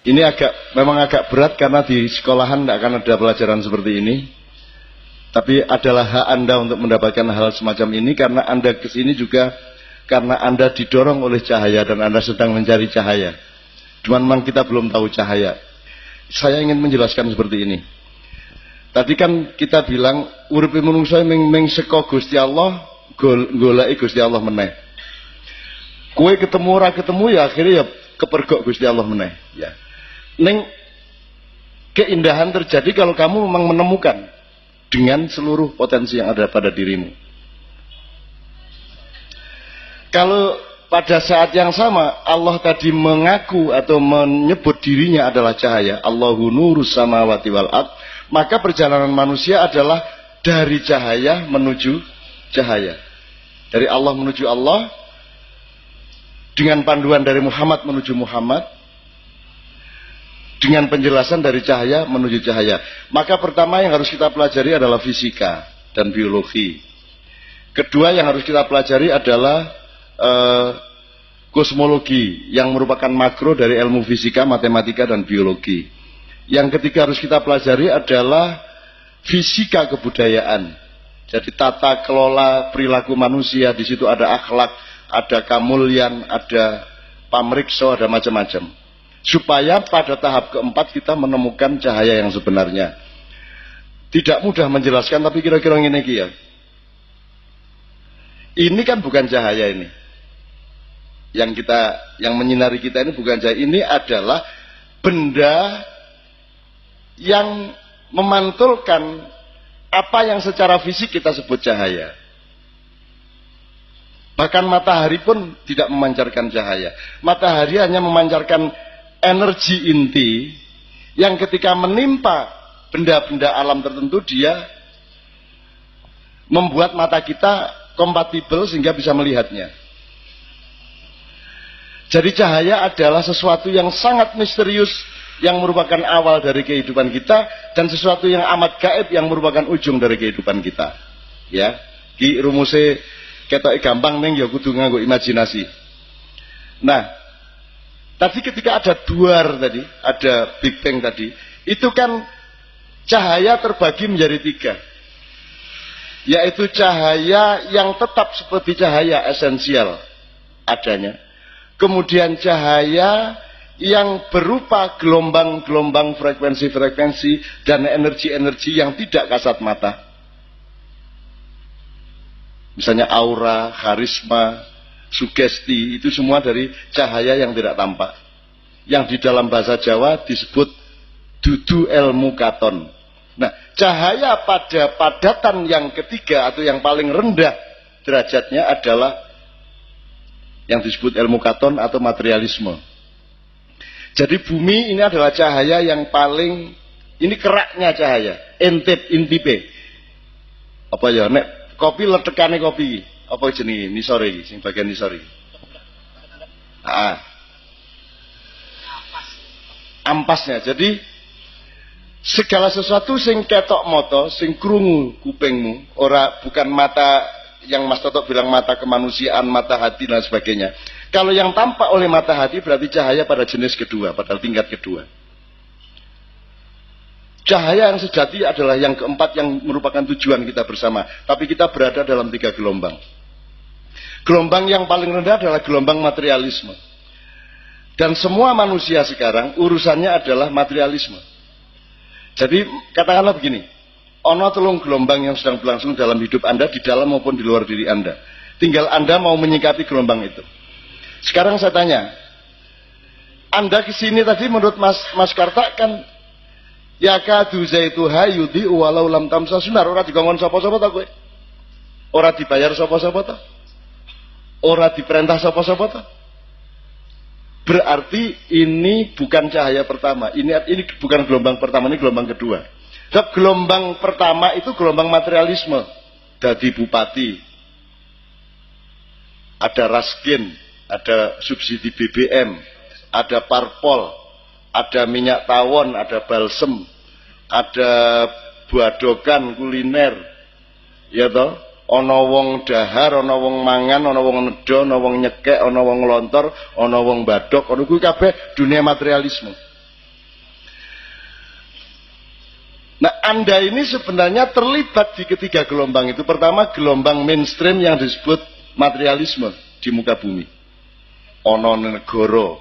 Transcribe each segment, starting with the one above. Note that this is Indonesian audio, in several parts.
Ini memang agak berat karena di sekolahan tidak akan ada pelajaran seperti ini. Tapi adalah hak Anda untuk mendapatkan hal semacam ini karena Anda kesini juga karena Anda didorong oleh cahaya dan Anda sedang mencari cahaya. Cuman memang kita belum tahu cahaya. Saya ingin menjelaskan seperti ini. Tadi kan kita bilang uripe manungsa ming seka Gusti Allah, goleki Gusti Allah meneh. Kowe ketemu ora ketemu ya akhirnya ya kepergok Gusti Allah meneh, ya. Ning keindahan terjadi kalau kamu memang menemukan dengan seluruh potensi yang ada pada dirimu. Kalau pada saat yang sama Allah tadi mengaku atau menyebut dirinya adalah cahaya, Allahu nurus samawati wal ard, maka perjalanan manusia adalah dari cahaya menuju cahaya. Dari Allah menuju Allah, dengan panduan dari Muhammad menuju Muhammad, dengan penjelasan dari cahaya menuju cahaya. Maka pertama yang harus kita pelajari adalah fisika dan biologi. Kedua yang harus kita pelajari adalah kosmologi yang merupakan makro dari ilmu fisika, matematika, dan biologi. Yang ketiga harus kita pelajari adalah fisika kebudayaan. Jadi tata kelola perilaku manusia, di situ ada akhlak, ada kamulyan, ada pamriksa, ada macam-macam. Supaya pada tahap keempat kita menemukan cahaya yang sebenarnya. Tidak mudah menjelaskan, tapi kira-kira ini ya. Ini kan bukan cahaya ini. Yang menyinari kita ini bukan cahaya. Ini adalah benda yang memantulkan apa yang secara fisik kita sebut cahaya. Bahkan matahari pun tidak memancarkan cahaya. Matahari hanya memancarkan energi inti yang ketika menimpa benda-benda alam tertentu dia membuat mata kita kompatibel sehingga bisa melihatnya. Jadi cahaya adalah sesuatu yang sangat misterius yang merupakan awal dari kehidupan kita dan sesuatu yang amat gaib yang merupakan ujung dari kehidupan kita. Ya, ki rumuse ketok gampang ning ya kudu nganggo imajinasi. Nah, tadi ketika ada duar tadi, ada Big Bang tadi, itu kan cahaya terbagi menjadi tiga. Yaitu cahaya yang tetap seperti cahaya esensial adanya. Kemudian cahaya yang berupa gelombang-gelombang frekuensi-frekuensi dan energi-energi yang tidak kasat mata. Misalnya aura, karisma, sugesti, itu semua dari cahaya yang tidak tampak. Yang di dalam bahasa Jawa disebut dudu ilmu katon. Nah, cahaya pada padatan yang ketiga atau yang paling rendah derajatnya adalah yang disebut ilmu katon atau materialisme. Jadi bumi ini adalah cahaya yang paling, ini keraknya cahaya, intipe. Apa ya, nek kopi letekane kopi. Apa jenenge nisore sing bagian nisore. Ampasnya. Jadi segala sesuatu sing ketok mata, sing krungu kupingmu, bukan mata yang Mas Toto bilang mata kemanusiaan, mata hati dan sebagainya. Kalau yang tampak oleh mata hati berarti cahaya pada jenis kedua, pada tingkat kedua. Cahaya yang sejati adalah yang keempat yang merupakan tujuan kita bersama. Tapi kita berada dalam tiga gelombang. Gelombang yang paling rendah adalah gelombang materialisme. Dan semua manusia sekarang urusannya adalah materialisme. Jadi katakanlah begini, ono telung gelombang yang sedang berlangsung dalam hidup Anda, di dalam maupun di luar diri Anda. Tinggal Anda mau menyikapi gelombang itu. Sekarang saya tanya, Anda kesini tadi menurut Mas Karta kan yakadu zaituha yudi walau lam tamsa sunar, ora digongkon sapa-sapa ta kowe? Ora dibayar sapa-sapa ta? Ora diperintah sapa-sapa ta? Berarti ini bukan cahaya pertama. Ini bukan gelombang pertama, ini gelombang kedua. Sebab gelombang pertama itu gelombang materialisme. Dadi bupati, ada raskin, ada subsidi BBM, ada parpol, ada minyak tawon, ada balsem, ada badokan kuliner, ya toh, ana wong dahar, ana wong mangan, ana wong nedha, ana wong nyekek, ana wong lontor, ana wong badok, ana kuwi kabeh dunia materialisme. Nah, Anda ini sebenarnya terlibat di ketiga gelombang itu. Pertama, gelombang mainstream yang disebut materialisme di muka bumi. Ono negoro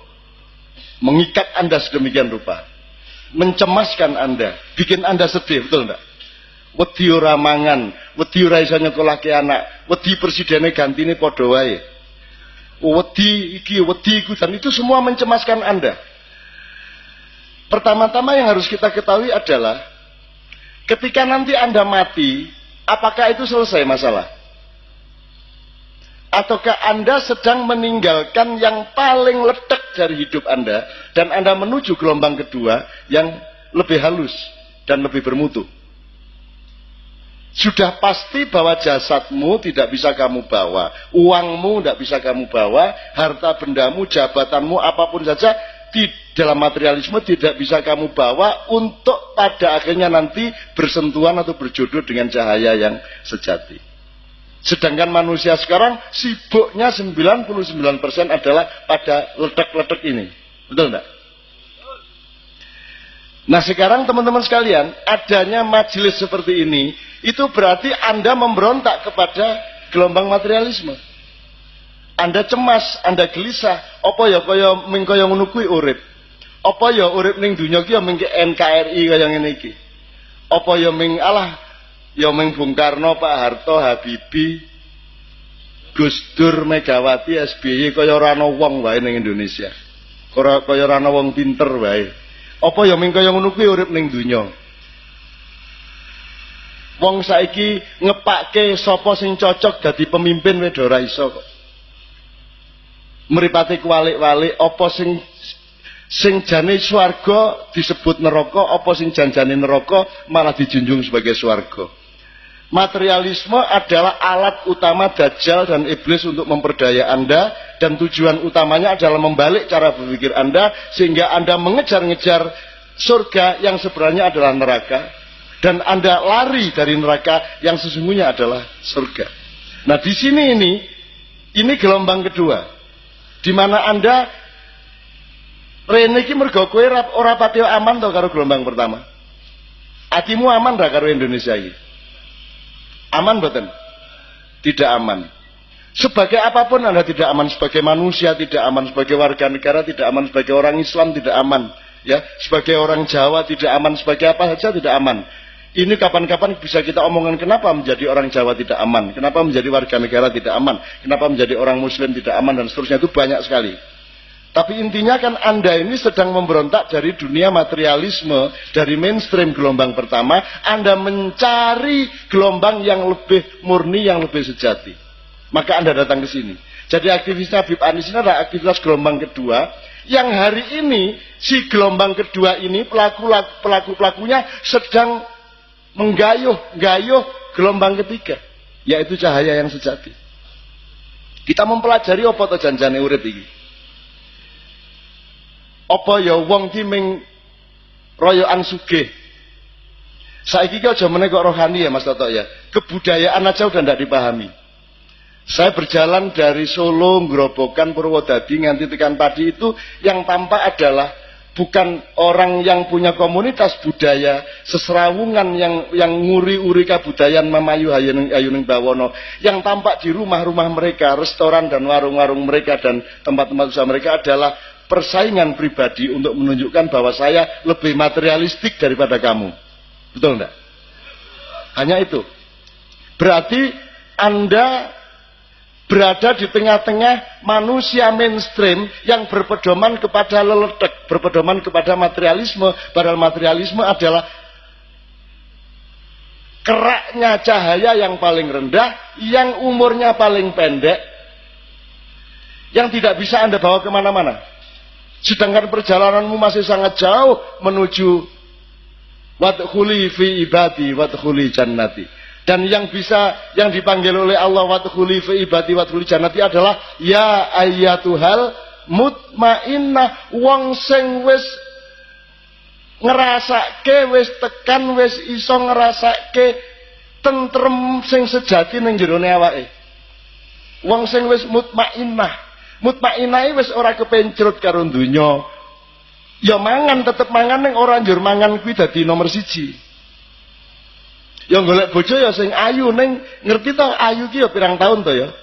mengikat Anda sedemikian rupa, mencemaskan Anda, bikin Anda sedih, betul enggak? Wedi ora mangan, wedi ora iso nyekolahke anak, wedi presidennya gantine padha wae. Wedi iki, wedi iku, dan itu semua mencemaskan Anda. Pertama-tama yang harus kita ketahui adalah ketika nanti Anda mati, apakah itu selesai masalah? Ataukah Anda sedang meninggalkan yang paling ledak dari hidup Anda dan Anda menuju gelombang kedua yang lebih halus dan lebih bermutu? Sudah pasti bahwa jasadmu tidak bisa kamu bawa, uangmu tidak bisa kamu bawa, harta bendamu, jabatanmu, apapun saja di dalam materialisme tidak bisa kamu bawa untuk pada akhirnya nanti bersentuhan atau berjodoh dengan cahaya yang sejati. Sedangkan manusia sekarang sibuknya 99% adalah pada ledak-ledak ini. Betul enggak? Nah, sekarang teman-teman sekalian, adanya majelis seperti ini, itu berarti Anda memberontak kepada gelombang materialisme. Anda cemas, Anda gelisah, apa ya kaya ming kaya ngono kuwi urip. Apa ya urip ning donya ki ya ming NKRI kaya ngene iki. Apa ya ming ya ming Bung Karno, Pak Harto, Habibie, Gus Dur, Megawati, SBY kaya ora ana wong wae ning Indonesia. Kaya ora ana wong pinter wae. Apa ya ming kaya ngono kuwi urip ning donya. Wong saiki ngepake sapa sing cocok dadi pemimpin wis ora iso kok. Mripate kuwalik-walik apa sing jane swarga disebut neraka, apa sing janjane neraka malah dijunjung sebagai swarga. Materialisme adalah alat utama Dajjal dan iblis untuk memperdaya Anda, dan tujuan utamanya adalah membalik cara berpikir Anda sehingga Anda mengejar-ngejar surga yang sebenarnya adalah neraka, dan Anda lari dari neraka yang sesungguhnya adalah surga. Nah, di sini ini gelombang kedua, di mana Anda rene iki mergo kowe ora pati aman to karo gelombang pertama. Atimu aman ra karo Indonesia iki? Aman mboten? Tidak aman. Sebagai apapun Anda tidak aman, sebagai manusia tidak aman, sebagai warga negara tidak aman, sebagai orang Islam tidak aman, ya, sebagai orang Jawa tidak aman, sebagai apa saja tidak aman. Ini kapan-kapan bisa kita omongkan kenapa menjadi orang Jawa tidak aman, kenapa menjadi warga negara tidak aman, kenapa menjadi orang Muslim tidak aman, dan seterusnya. Itu banyak sekali. Tapi intinya kan Anda ini sedang memberontak dari dunia materialisme, dari mainstream gelombang pertama, Anda mencari gelombang yang lebih murni, yang lebih sejati. Maka Anda datang ke sini. Jadi aktivitas Habib Anies ini adalah aktivitas gelombang kedua, yang hari ini si gelombang kedua ini pelaku-pelakunya sedang menggayuh gelombang ketiga, yaitu cahaya yang sejati. Kita mempelajari apa to janjane urip iki. Apa ya wong ki ming royokan sugih. Saiki ki aja meneh kok rohani ya Mas Toto ya. Kebudayaan aja udah ndak dipahami. Saya berjalan dari Solo, Grobogan, Purwodadi nganti tekan Padi, itu yang tampak adalah bukan orang yang punya komunitas budaya seserawungan yang nguri-uri kabudayaan mamayu ayuning bawono. Yang tampak di rumah-rumah mereka, restoran dan warung-warung mereka dan tempat-tempat usaha mereka adalah persaingan pribadi untuk menunjukkan bahwa saya lebih materialistik daripada kamu. Betul enggak? Hanya itu. Berarti Anda berada di tengah-tengah manusia mainstream yang berpedoman kepada leledak, berpedoman kepada materialisme, padahal materialisme adalah keraknya cahaya yang paling rendah, yang umurnya paling pendek, yang tidak bisa Anda bawa kemana-mana. Sedangkan perjalananmu masih sangat jauh menuju wadkhuli fi ibadi wadkhuli jannati. Dan yang dipanggil oleh Allah wadkhuli fi ibadi wadkhuli jannati adalah ya ayyatuhal mutmainnah, wong sing wis ngrasake, wis tekan, wis iso ngrasake tentrem sing sejati ning jerone awake. Wong sing wis mutmainnah. Mutmainnah wis ora kepencrut karo donya. Ya mangan tetep mangan ning ora njur mangan kuwi dadi nomor siji. Yang golek bojo ya sing ayu ning ngerti to ayu ki ya pirang tahun to ya.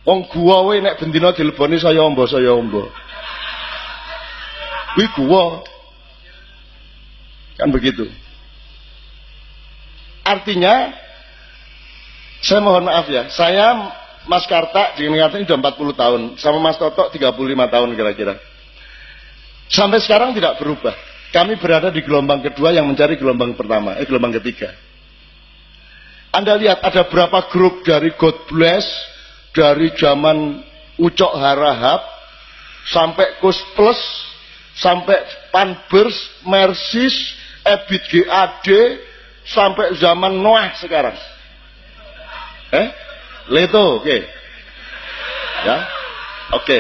Wong gua we nek bendina dileboni saya ombo. Kuwi gua. Kan begitu. Artinya saya mohon maaf ya, saya Mas Karta di Karta ini sudah 40 tahun, sama Mas Toto 35 tahun kira-kira. Sampai sekarang tidak berubah. Kami berada di gelombang kedua yang mencari gelombang pertama, gelombang ketiga. Anda lihat ada berapa grup dari God Bless, dari zaman Ucok Harahap, sampai Kus Plus, sampai Panbers, Mersis, Ebit GAD, sampai zaman Noah sekarang. Leto, oke. Ya, oke.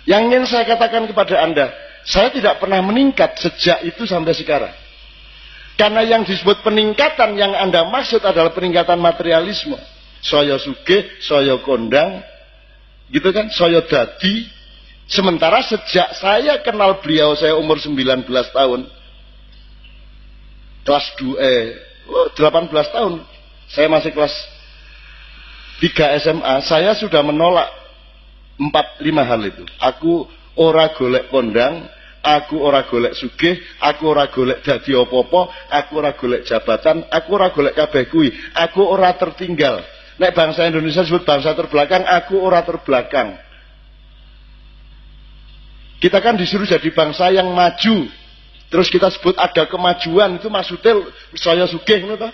Yang ingin saya katakan kepada Anda, saya tidak pernah meningkat sejak itu sampai sekarang. Karena yang disebut peningkatan yang Anda maksud adalah peningkatan materialisme. Saya sugih, saya kondang, gitu kan, saya dadi. Sementara sejak saya kenal beliau, saya umur 19 tahun, kelas 18 tahun, saya masih kelas 3 SMA, saya sudah menolak 4-5 hal itu. Aku ora golek kondang, aku ora golek sugih, aku ora golek dadi apa-apa, aku ora golek jabatan, aku ora golek kabeh kuwi, aku ora tertinggal. Nek bangsa Indonesia disebut bangsa terbelakang, aku ora terbelakang. Kita kan disuruh jadi bangsa yang maju. Terus kita sebut ada kemajuan, itu maksudnya saya sugih, gitu.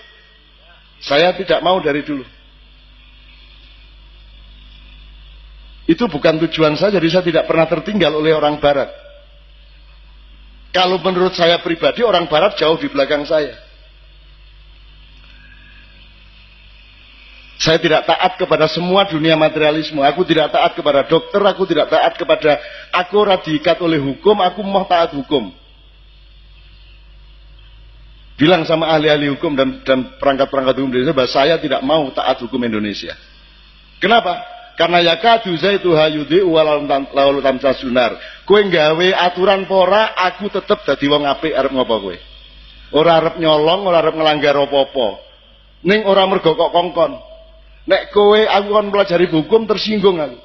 Saya tidak mau dari dulu. Itu bukan tujuan saya, jadi saya tidak pernah tertinggal oleh orang barat. Kalau menurut saya pribadi, orang barat jauh di belakang saya. Saya tidak taat kepada semua dunia materialisme. Aku tidak taat kepada dokter, aku tidak taat kepada, aku ora diikat oleh hukum, aku mau taat hukum. Bilang sama ahli-ahli hukum dan perangkat-perangkat hukum Indonesia bahwa saya tidak mau taat hukum Indonesia. Kenapa? Karena yakadu zaitu hayudi walau tamsa sunar. Kowe nggawe aturan pora, aku tetep dadi wong apik arep ngopo kowe. Ora arep nyolong, ora arep nglanggar apa-apa. Ning ora mergo kok kongkon. Nek kowe aku kon pelajari hukum tersinggung aku.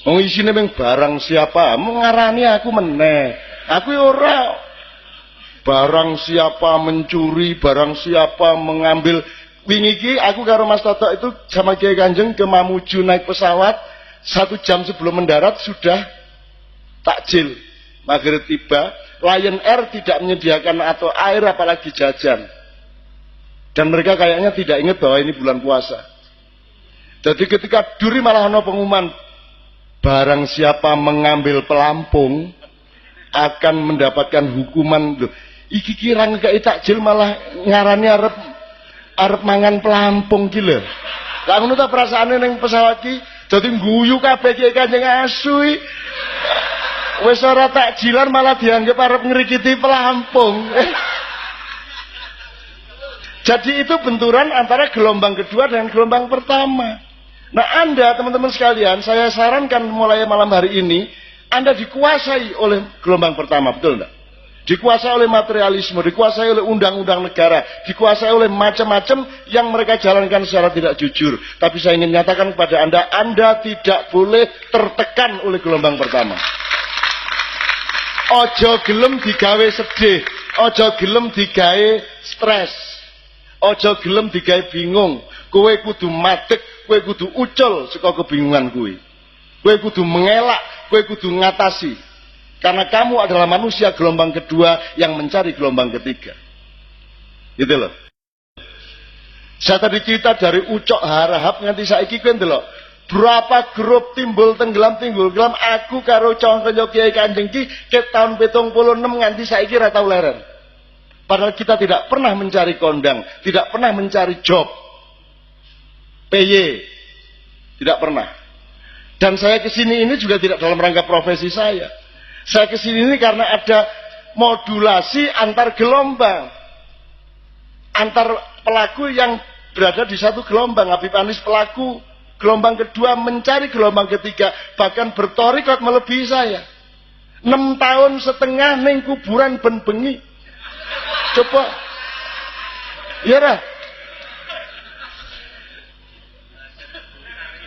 Wong isine mung barang siapa mengarani aku meneh. Aku ora barang siapa mencuri, barang siapa mengambil. Wingi iki aku karo Mas Toto itu sama Kiai Kanjeng ke Mamuju naik pesawat 1 jam sebelum mendarat sudah takjil maghrib tiba. Lion Air tidak menyediakan atau air apalagi jajan, dan mereka kayaknya tidak ingat bahwa ini bulan puasa. Jadi ketika duri malah ada pengumuman barang siapa mengambil pelampung akan mendapatkan hukuman. Iki kirang kayak takjil malah ngarani arep mangan pelampung ki lho. Lah ngono ta perasaane ning pesawat ki dadi guyu kabeh Kiai Kanjeng asu. Wis ora takjilan malah dianggap arep ngrikiti pelampung. Jadi itu benturan antara gelombang kedua dengan gelombang pertama. Nah, Anda teman-teman sekalian, saya sarankan mulai malam hari ini Anda dikuasai oleh gelombang pertama, betul enggak? Dikuasai oleh materialisme, dikuasai oleh undang-undang negara, dikuasai oleh macam-macam yang mereka jalankan secara tidak jujur. Tapi saya ingin nyatakan kepada Anda tidak boleh tertekan oleh gelombang pertama. Ojo gelem digawe sedih, ojo gelem digawe stres, ojo gelem digawe bingung. Kowe kudu madeg, kowe kudu ucul saka kebingungan kowe. Kowe kudu mengelak, kowe kudu ngatasi. Karena kamu adalah manusia gelombang kedua yang mencari gelombang ketiga. Gitu loh. Saya tadi cerita dari Ucok Harahap nganti saiki kowe ndelok berapa grup timbul tenggelam aku karo contoh Kiai Kanjeng ki ke tahun 76 nganti saiki ra tau leren. Padahal kita tidak pernah mencari kondang, tidak pernah mencari job. PY tidak pernah. Dan saya kesini ini juga tidak dalam rangka profesi saya. Saya kesini ini karena ada modulasi antar gelombang, antar pelaku yang berada di satu gelombang. Habib Anis pelaku gelombang kedua mencari gelombang ketiga, bahkan bertorikot melebihi saya. 6 tahun setengah ning kuburan ben bengi. Coba. Ya ra.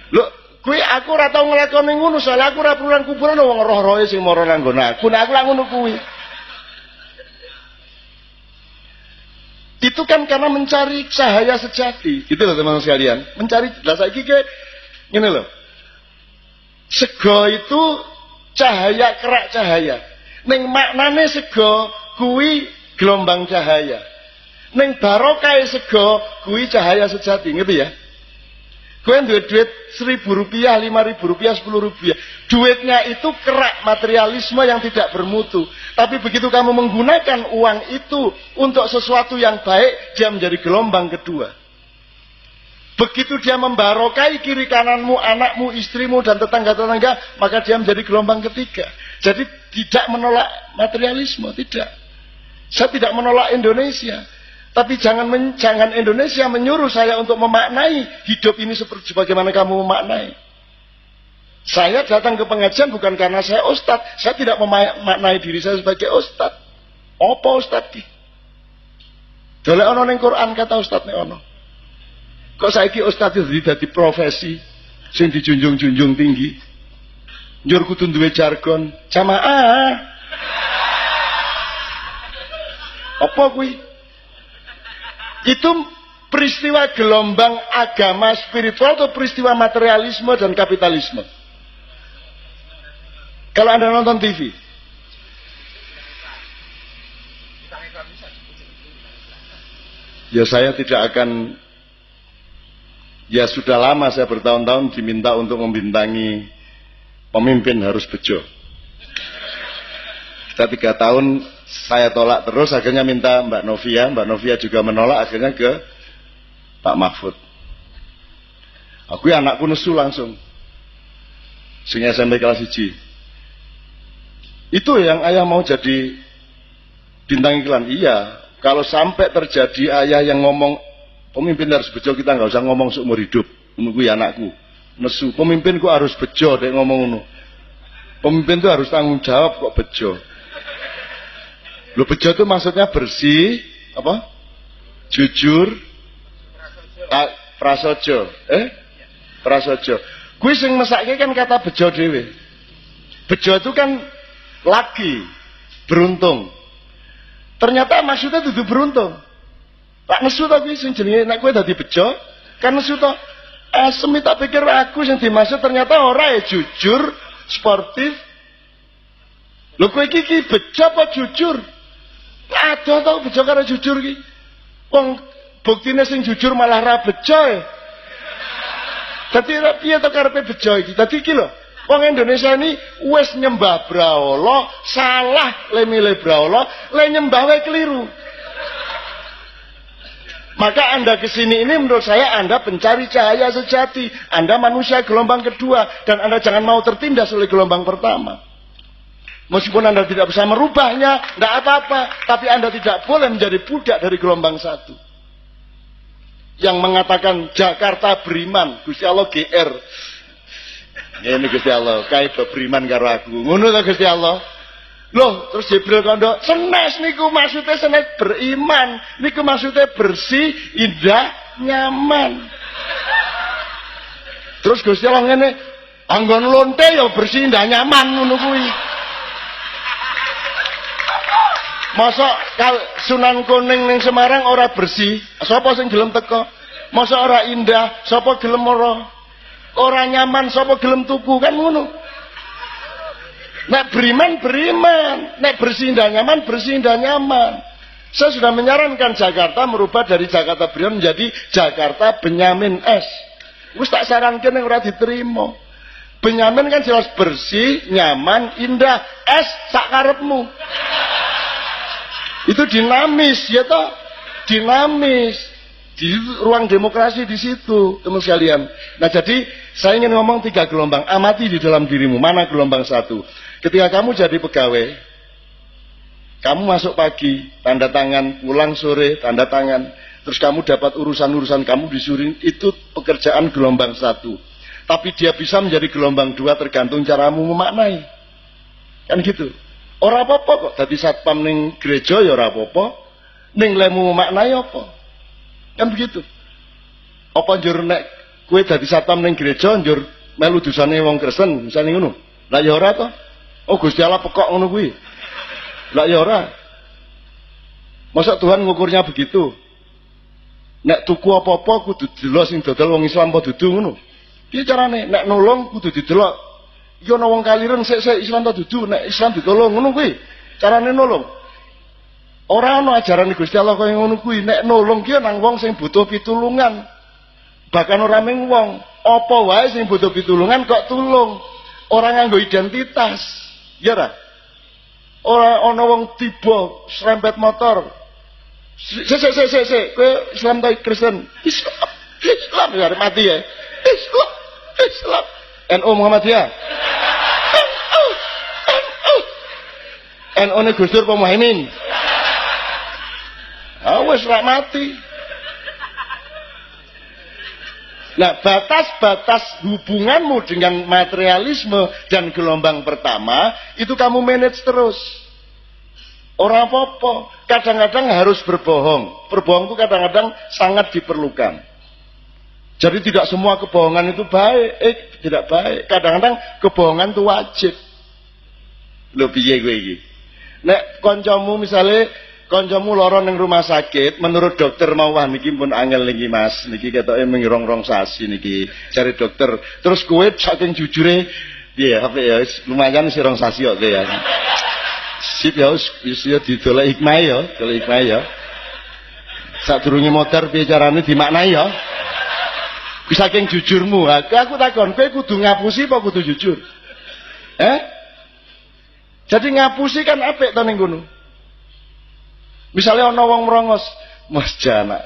Lho, kuwi aku ora tau nglakoni ngono, soalnya aku ora perlu nang kuburan wong roh-rohe sing mara nang nggon aku. Nek aku lak ngono kuwi. Itu kan karena mencari cahaya sejati. Gitu loh teman-teman sekalian. Mencari, lah saiki ke ngene lho. Sego itu cahaya, kerak cahaya. Ning maknane sego kuwi gelombang cahaya. Ning barokah sego kuwi cahaya sejati, ngerti ya? Kowe duwe duit Rp1.000, Rp5.000, Rp10.000. Duitnya itu kerak materialisme yang tidak bermutu. Tapi begitu kamu menggunakan uang itu untuk sesuatu yang baik, dia menjadi gelombang kedua. Begitu dia membarokai kiri kananmu, anakmu, istrimu, dan tetangga-tetangga, maka dia menjadi gelombang ketiga. Jadi tidak menolak materialisme, tidak. Saya tidak menolak Indonesia. Tapi jangan Indonesia menyuruh saya untuk memaknai hidup ini seperti bagaimana kamu memaknai. Saya datang ke pengajian bukan karena saya ustadz. Saya tidak memaknai diri saya sebagai ustadz. Apa ustadz ki? Dole ono ning Quran kata ustadz nek ono. Kok saiki ustadz itu dadi profesi sing dijunjung-junjung tinggi. Njur kudu duwe jargon jamaah. Apa kuwi? Itu peristiwa gelombang agama spiritual atau peristiwa materialisme dan kapitalisme? Kalau Anda nonton TV, ya saya tidak akan, ya sudah lama saya bertahun-tahun diminta untuk membintangi pemimpin harus bejo. Kita 3 tahun saya tolak terus, akhirnya minta Mbak Novia juga menolak, akhirnya ke Pak Mahfud. Aku anakku nesu langsung. Sing SMP kelas 1. Itu yang ayah mau jadi bintang iklan. Iya, kalau sampai terjadi ayah yang ngomong pemimpin harus bejo, kita nggak usah ngomong seumur hidup. Menunggu anakku nesu, pemimpinku harus bejo, dek ngomong ngono. Pemimpin itu harus tanggung jawab kok bejo. Lo bejo itu maksudnya bersih, apa? Jujur, prasojo, prasojo. Kuwi sing mesake kan kata bejo dhewe. Bejo itu kan laki, beruntung. Ternyata maksudnya dudu beruntung. Pak nesu ta kuwi sing jenenge nek kowe dadi bejo, kan nesu to. Asem tak pikir aku sing dimaksud ternyata ora ya jujur, sportif. Lho kowe iki bejo apa jujur? Ada tau bejo karo jujur ki. Wong buktine sing jujur malah ra bejo e. Dadi piye to karepe bejo iki? Dadi iki lho, wong Indonesia ini wis nyembah brahala, salah le milih brahala, le nyembah wae keliru. Maka Anda kesini ini menurut saya Anda pencari cahaya sejati. Anda manusia gelombang kedua, dan Anda jangan mau tertindas oleh gelombang pertama. Meskipun Anda tidak bisa merubahnya, tidak apa-apa. Tapi Anda tidak boleh menjadi budak dari gelombang satu. Yang mengatakan Jakarta beriman, Gusti Allah GR. Ini Gusti Allah, kaya beriman karo aku. Ngono ta Gusti Allah. Loh, terus Jibril kondo, senes niku maksudnya senes beriman. Niku maksudnya bersih, indah, nyaman. Terus Gusti Allah ngene, anggon lonte ya bersih, indah, nyaman ngono kuwi. Masa Sunan Kuning ning Semarang ora bersih, sapa sing gelem teko? Masa ora indah, sapa gelem ora nyaman, sapa gelem tuku, kan ngono. Nek beriman, nek bersih indah nyaman, bersih indah nyaman. Saya sudah menyarankan Jakarta merubah dari Jakarta Beriman menjadi Jakarta Benyamin S. Wis tak sarankan yang ora diterima. Benyamin kan jelas bersih, nyaman, indah. S sak karepmu. Itu dinamis, ya toh? Dinamis. Di ruang demokrasi di situ, teman sekalian. Nah, jadi saya ingin ngomong 3 gelombang. Amati di dalam dirimu, mana gelombang 1. Ketika kamu jadi pegawai, kamu masuk pagi, tanda tangan, pulang sore, tanda tangan. Terus kamu dapat urusan-urusan kamu disuruh, itu pekerjaan gelombang 1. Tapi dia bisa menjadi gelombang 2 tergantung caramu memaknai. Kan gitu. Ora apa-apa kok dadi satpam ning gereja ya ora apa-apa. Ning lemu maknai apa? Kan begitu. Apa njur nek kowe dadi satpam ning gereja njur melu dosane wong Kristen, misale ngono. Lah ya ora to. Oh Gusti Allah pekok ngono kuwi. Lah ya ora. Masa Tuhan ngukurnya begitu? Nek tuku apa-apa kudu delok sing dodol wong Islam apa dudu ngono. Piye carane? Nek nolong kudu didelok. Iki ana wong kaliren sik Islam ta dudu, nek Islam ditolong ngono kuwi. Carane nolong. Ora ana ajaran Gusti Allah kaya ngono kuwi. Nek nolong ki nang wong sing butuh pitulungan. Bahkan ora mung wong, apa wae sing butuh pitulungan kok tulung. Ora nganggo identitas. Ya ora? Ora ana wong tiba serempet motor. Sik. Kowe Islam ta Kristen? Islam ya mati ya. Islam. NU Muhammadiyah. NU ne Gus Dur apa Muhaimin? Wis rak mati. Nah, batas-batas hubunganmu dengan materialisme dan gelombang pertama itu kamu manage terus. Orang apa-apa. Kadang-kadang harus berbohong. Berbohong itu kadang-kadang sangat diperlukan. Jadi tidak semua kebohongan itu baik, tidak baik. Kadang-kadang kebohongan itu wajib. Lho piye kowe iki? Nek kancamu misale kancamu lara ning rumah sakit, menurut dokter mau wah niki pun angel niki Mas, niki ketoke mengrong-rong sasi niki cari dokter. Terus kowe saking jujure piye apa ya lumayan sih rong sasi kok ya. Sip ya wis ya didolek hikmah ya, dolek hikmah ya. Sadurunge motor piye carane dimaknai ya. Saking jujurmu, aku takon, kowe kudu ngapusi apa kudu jujur? Jadi ngapusi kan apik to ning ngono. Misale ana wong merongos, Mas Jana.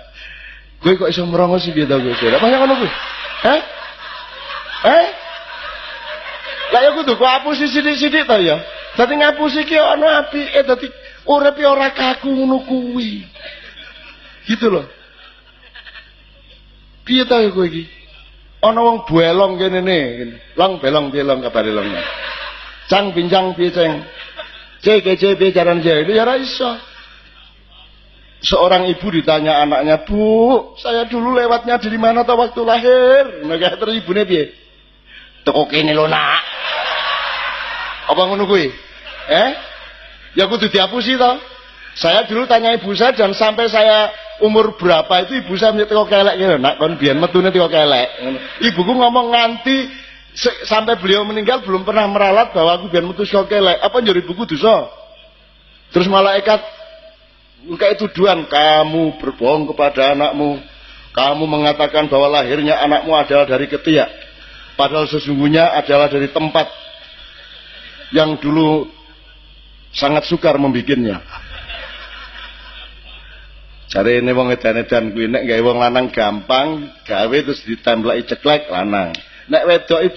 Kowe kok iso merongos sih piye to kowe? Apa yang ngono kuwi? Lah ya kudu kok apusi sithik-sithik to ya. Dadi ngapusi ki ana apike, dadi uripe ora kaku ngono kuwi. Gitu loh. Piye ta kowe iki? Ana wong buelong kene ne. Long belong piye long kabare long. Cang bincang piye ceng. Cek piye carane jare ya ora iso. Seorang ibu ditanya anaknya, "Bu, saya dulu lewatnya dari mana ta waktu lahir?" Nah, terus ibune piye? Teko kene lho, Nak. Apa ngono kuwi? Ya kudu diapusi to. Saya dulu tanya ibu saya dan sampai saya umur berapa itu ibu saya teko kelek gitu. Nak kon biyen metune teko kelek. Ibuku ngomong nganti sampai beliau meninggal belum pernah meralat bahwa aku biyen metu teko kelek. Apa njur ibuku dosa? Terus malaikat kayak tuduhan, kamu berbohong kepada anakmu. Kamu mengatakan bahwa lahirnya anakmu adalah dari ketiak. Padahal sesungguhnya adalah dari tempat yang dulu sangat sukar membikinnya. Cari ini wong edan-edan kuwi nek gawe wong lanang gampang, gawe terus ditembelaki ceklek lanang. Nek wedoke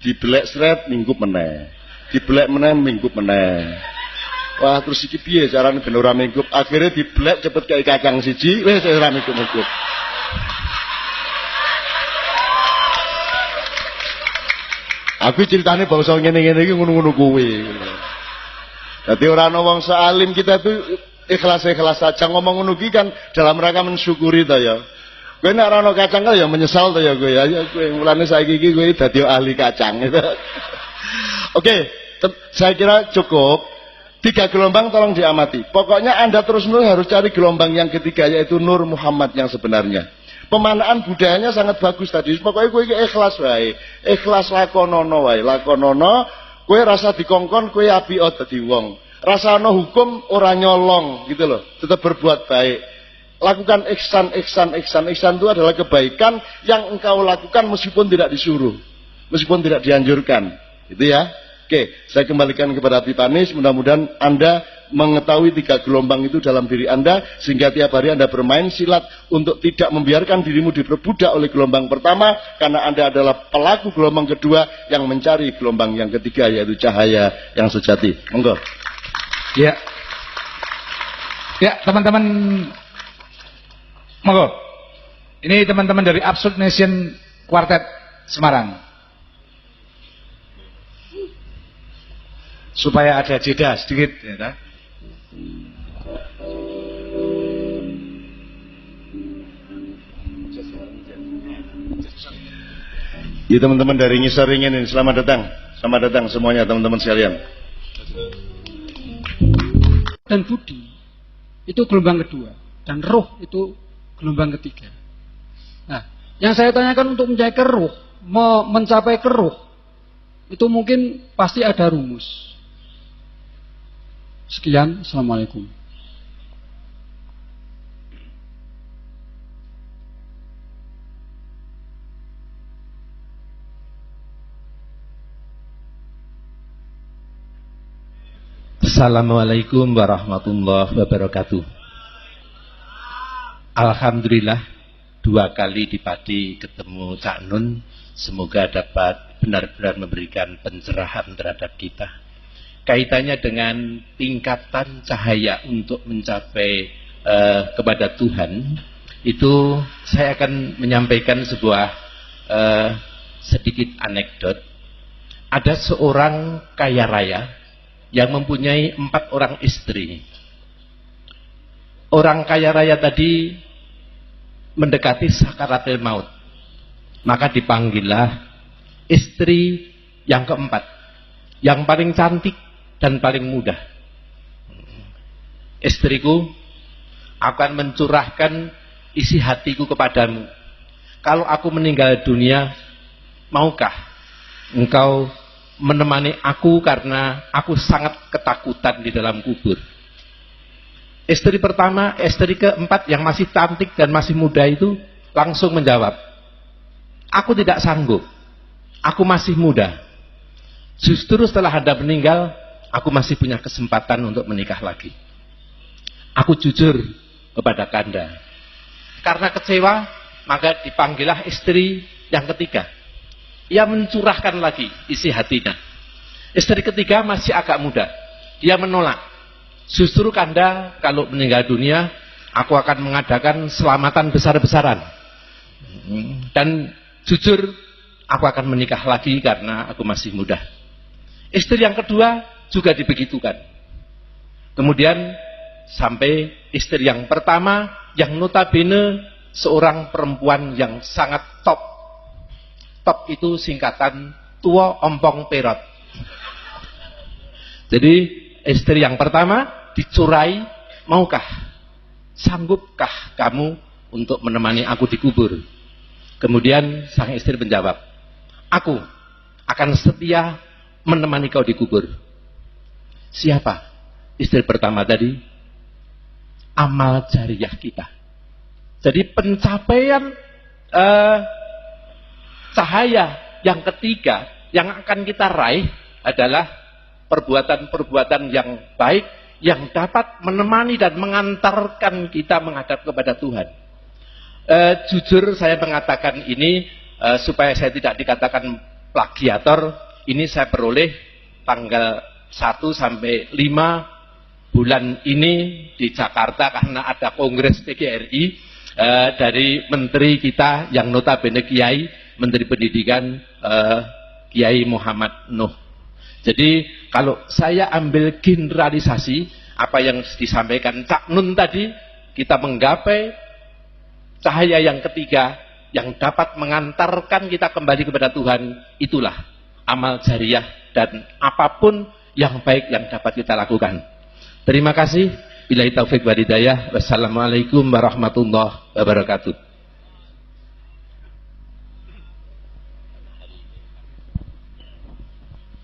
dibelek sret minggup meneh. Dibelek meneh minggup meneh. Wah, terus iki piye carane ben ora minggup? Akhire dibelek cepet kayak kacang siji, wis ora minggup-minggup. Aku ceritane bangsa ngene-ngene iki ngono-ngono kuwi. Dadi ora ana wong salim kita tuh ikhlas-ikhlas saja ngomong ngono ki kan dalam rangka mensyukuri ta ya. Kowe nek ora ana kacang ya menyesal ta ya kowe. Ya kowe mulane saiki iki kowe dadi ahli kacang. Oke, saya kira cukup. 3 gelombang tolong diamati. Pokoknya Anda terus-menerus harus cari gelombang yang ketiga yaitu Nur Muhammad yang sebenarnya. Pemanaan budayanya sangat bagus tadi. Pokoknya kowe iki ikhlas wae. Ikhlas lakonono wae. Lakonono kowe rasa dikongkon kowe apik dadi wong. Rasa ana hukum ora nyolong gitu loh. Tetap berbuat baik. Lakukan ihsan itu adalah kebaikan yang engkau lakukan meskipun tidak disuruh. Meskipun tidak dianjurkan. Gitu ya. Oke, saya kembalikan kepada Epifanis. Mudah-mudahan Anda mengetahui 3 gelombang itu dalam diri Anda sehingga tiap hari Anda bermain silat untuk tidak membiarkan dirimu diperbudak oleh gelombang pertama karena Anda adalah pelaku gelombang kedua yang mencari gelombang yang ketiga yaitu cahaya yang sejati. Monggo. Ya. Ya, teman-teman. Monggo. Ini teman-teman dari Absurd Nation Quartet Semarang. supaya ada jeda sedikit ya kan? Ya teman-teman dari Ngisaringin ini, selamat datang semuanya teman-teman sekalian. Dan budi itu gelombang kedua, dan roh itu gelombang ketiga. Nah, yang saya tanyakan untuk mencapai ke roh, mencapai ke roh, itu mungkin pasti ada rumus. Sekian, assalamualaikum. Assalamualaikum warahmatullahi wabarakatuh. Alhamdulillah 2 kali di Pati ketemu Cak Nun. Semoga dapat benar-benar memberikan pencerahan terhadap kita. Kaitannya dengan tingkatan cahaya untuk mencapai kepada Tuhan, itu saya akan menyampaikan sebuah sedikit anekdot. Ada seorang kaya raya yang mempunyai 4 orang istri. Orang kaya raya tadi mendekati sakaratul maut. Maka dipanggillah istri yang keempat, yang paling cantik dan paling muda. Istriku, akan mencurahkan isi hatiku kepadamu. Kalau aku meninggal dunia, maukah engkau menemani aku karena aku sangat ketakutan di dalam kubur? Istri pertama, istri keempat yang masih cantik dan masih muda itu langsung menjawab, aku tidak sanggup, aku masih muda. Justru setelah Anda meninggal, aku masih punya kesempatan untuk menikah lagi. Aku jujur kepada Kanda. Karena kecewa, maka dipanggillah istri yang ketiga. Ia mencurahkan lagi isi hatinya. Istri ketiga masih agak muda. Dia menolak. Justru Kanda kalau meninggal dunia, aku akan mengadakan selamatan besar-besaran. Dan jujur, aku akan menikah lagi karena aku masih muda. Istri yang kedua juga dibegitukan. Kemudian sampai istri yang pertama, yang notabene seorang perempuan yang sangat top. Top itu singkatan tua ompong perot. Jadi istri yang pertama dicurai, maukah, sanggupkah kamu untuk menemani aku di kubur? Kemudian sang istri menjawab, aku akan setia menemani kau di kubur. Siapa istri pertama tadi? Amal jariyah kita. Jadi pencapaian cahaya yang ketiga yang akan kita raih adalah perbuatan-perbuatan yang baik yang dapat menemani dan mengantarkan kita menghadap kepada Tuhan. Jujur saya mengatakan ini supaya saya tidak dikatakan plagiator. Ini saya peroleh tanggal 1 sampai 5 bulan ini di Jakarta karena ada Kongres PGRI dari menteri kita yang notabene Kiai, Menteri Pendidikan Kiai Muhammad Nuh. Jadi kalau saya ambil generalisasi apa yang disampaikan Cak Nun tadi, kita menggapai cahaya yang ketiga yang dapat mengantarkan kita kembali kepada Tuhan, itulah amal jariyah dan apapun yang baik yang dapat kita lakukan. Terima kasih. Billahi taufik wal hidayah. Wassalamualaikum warahmatullahi wabarakatuh.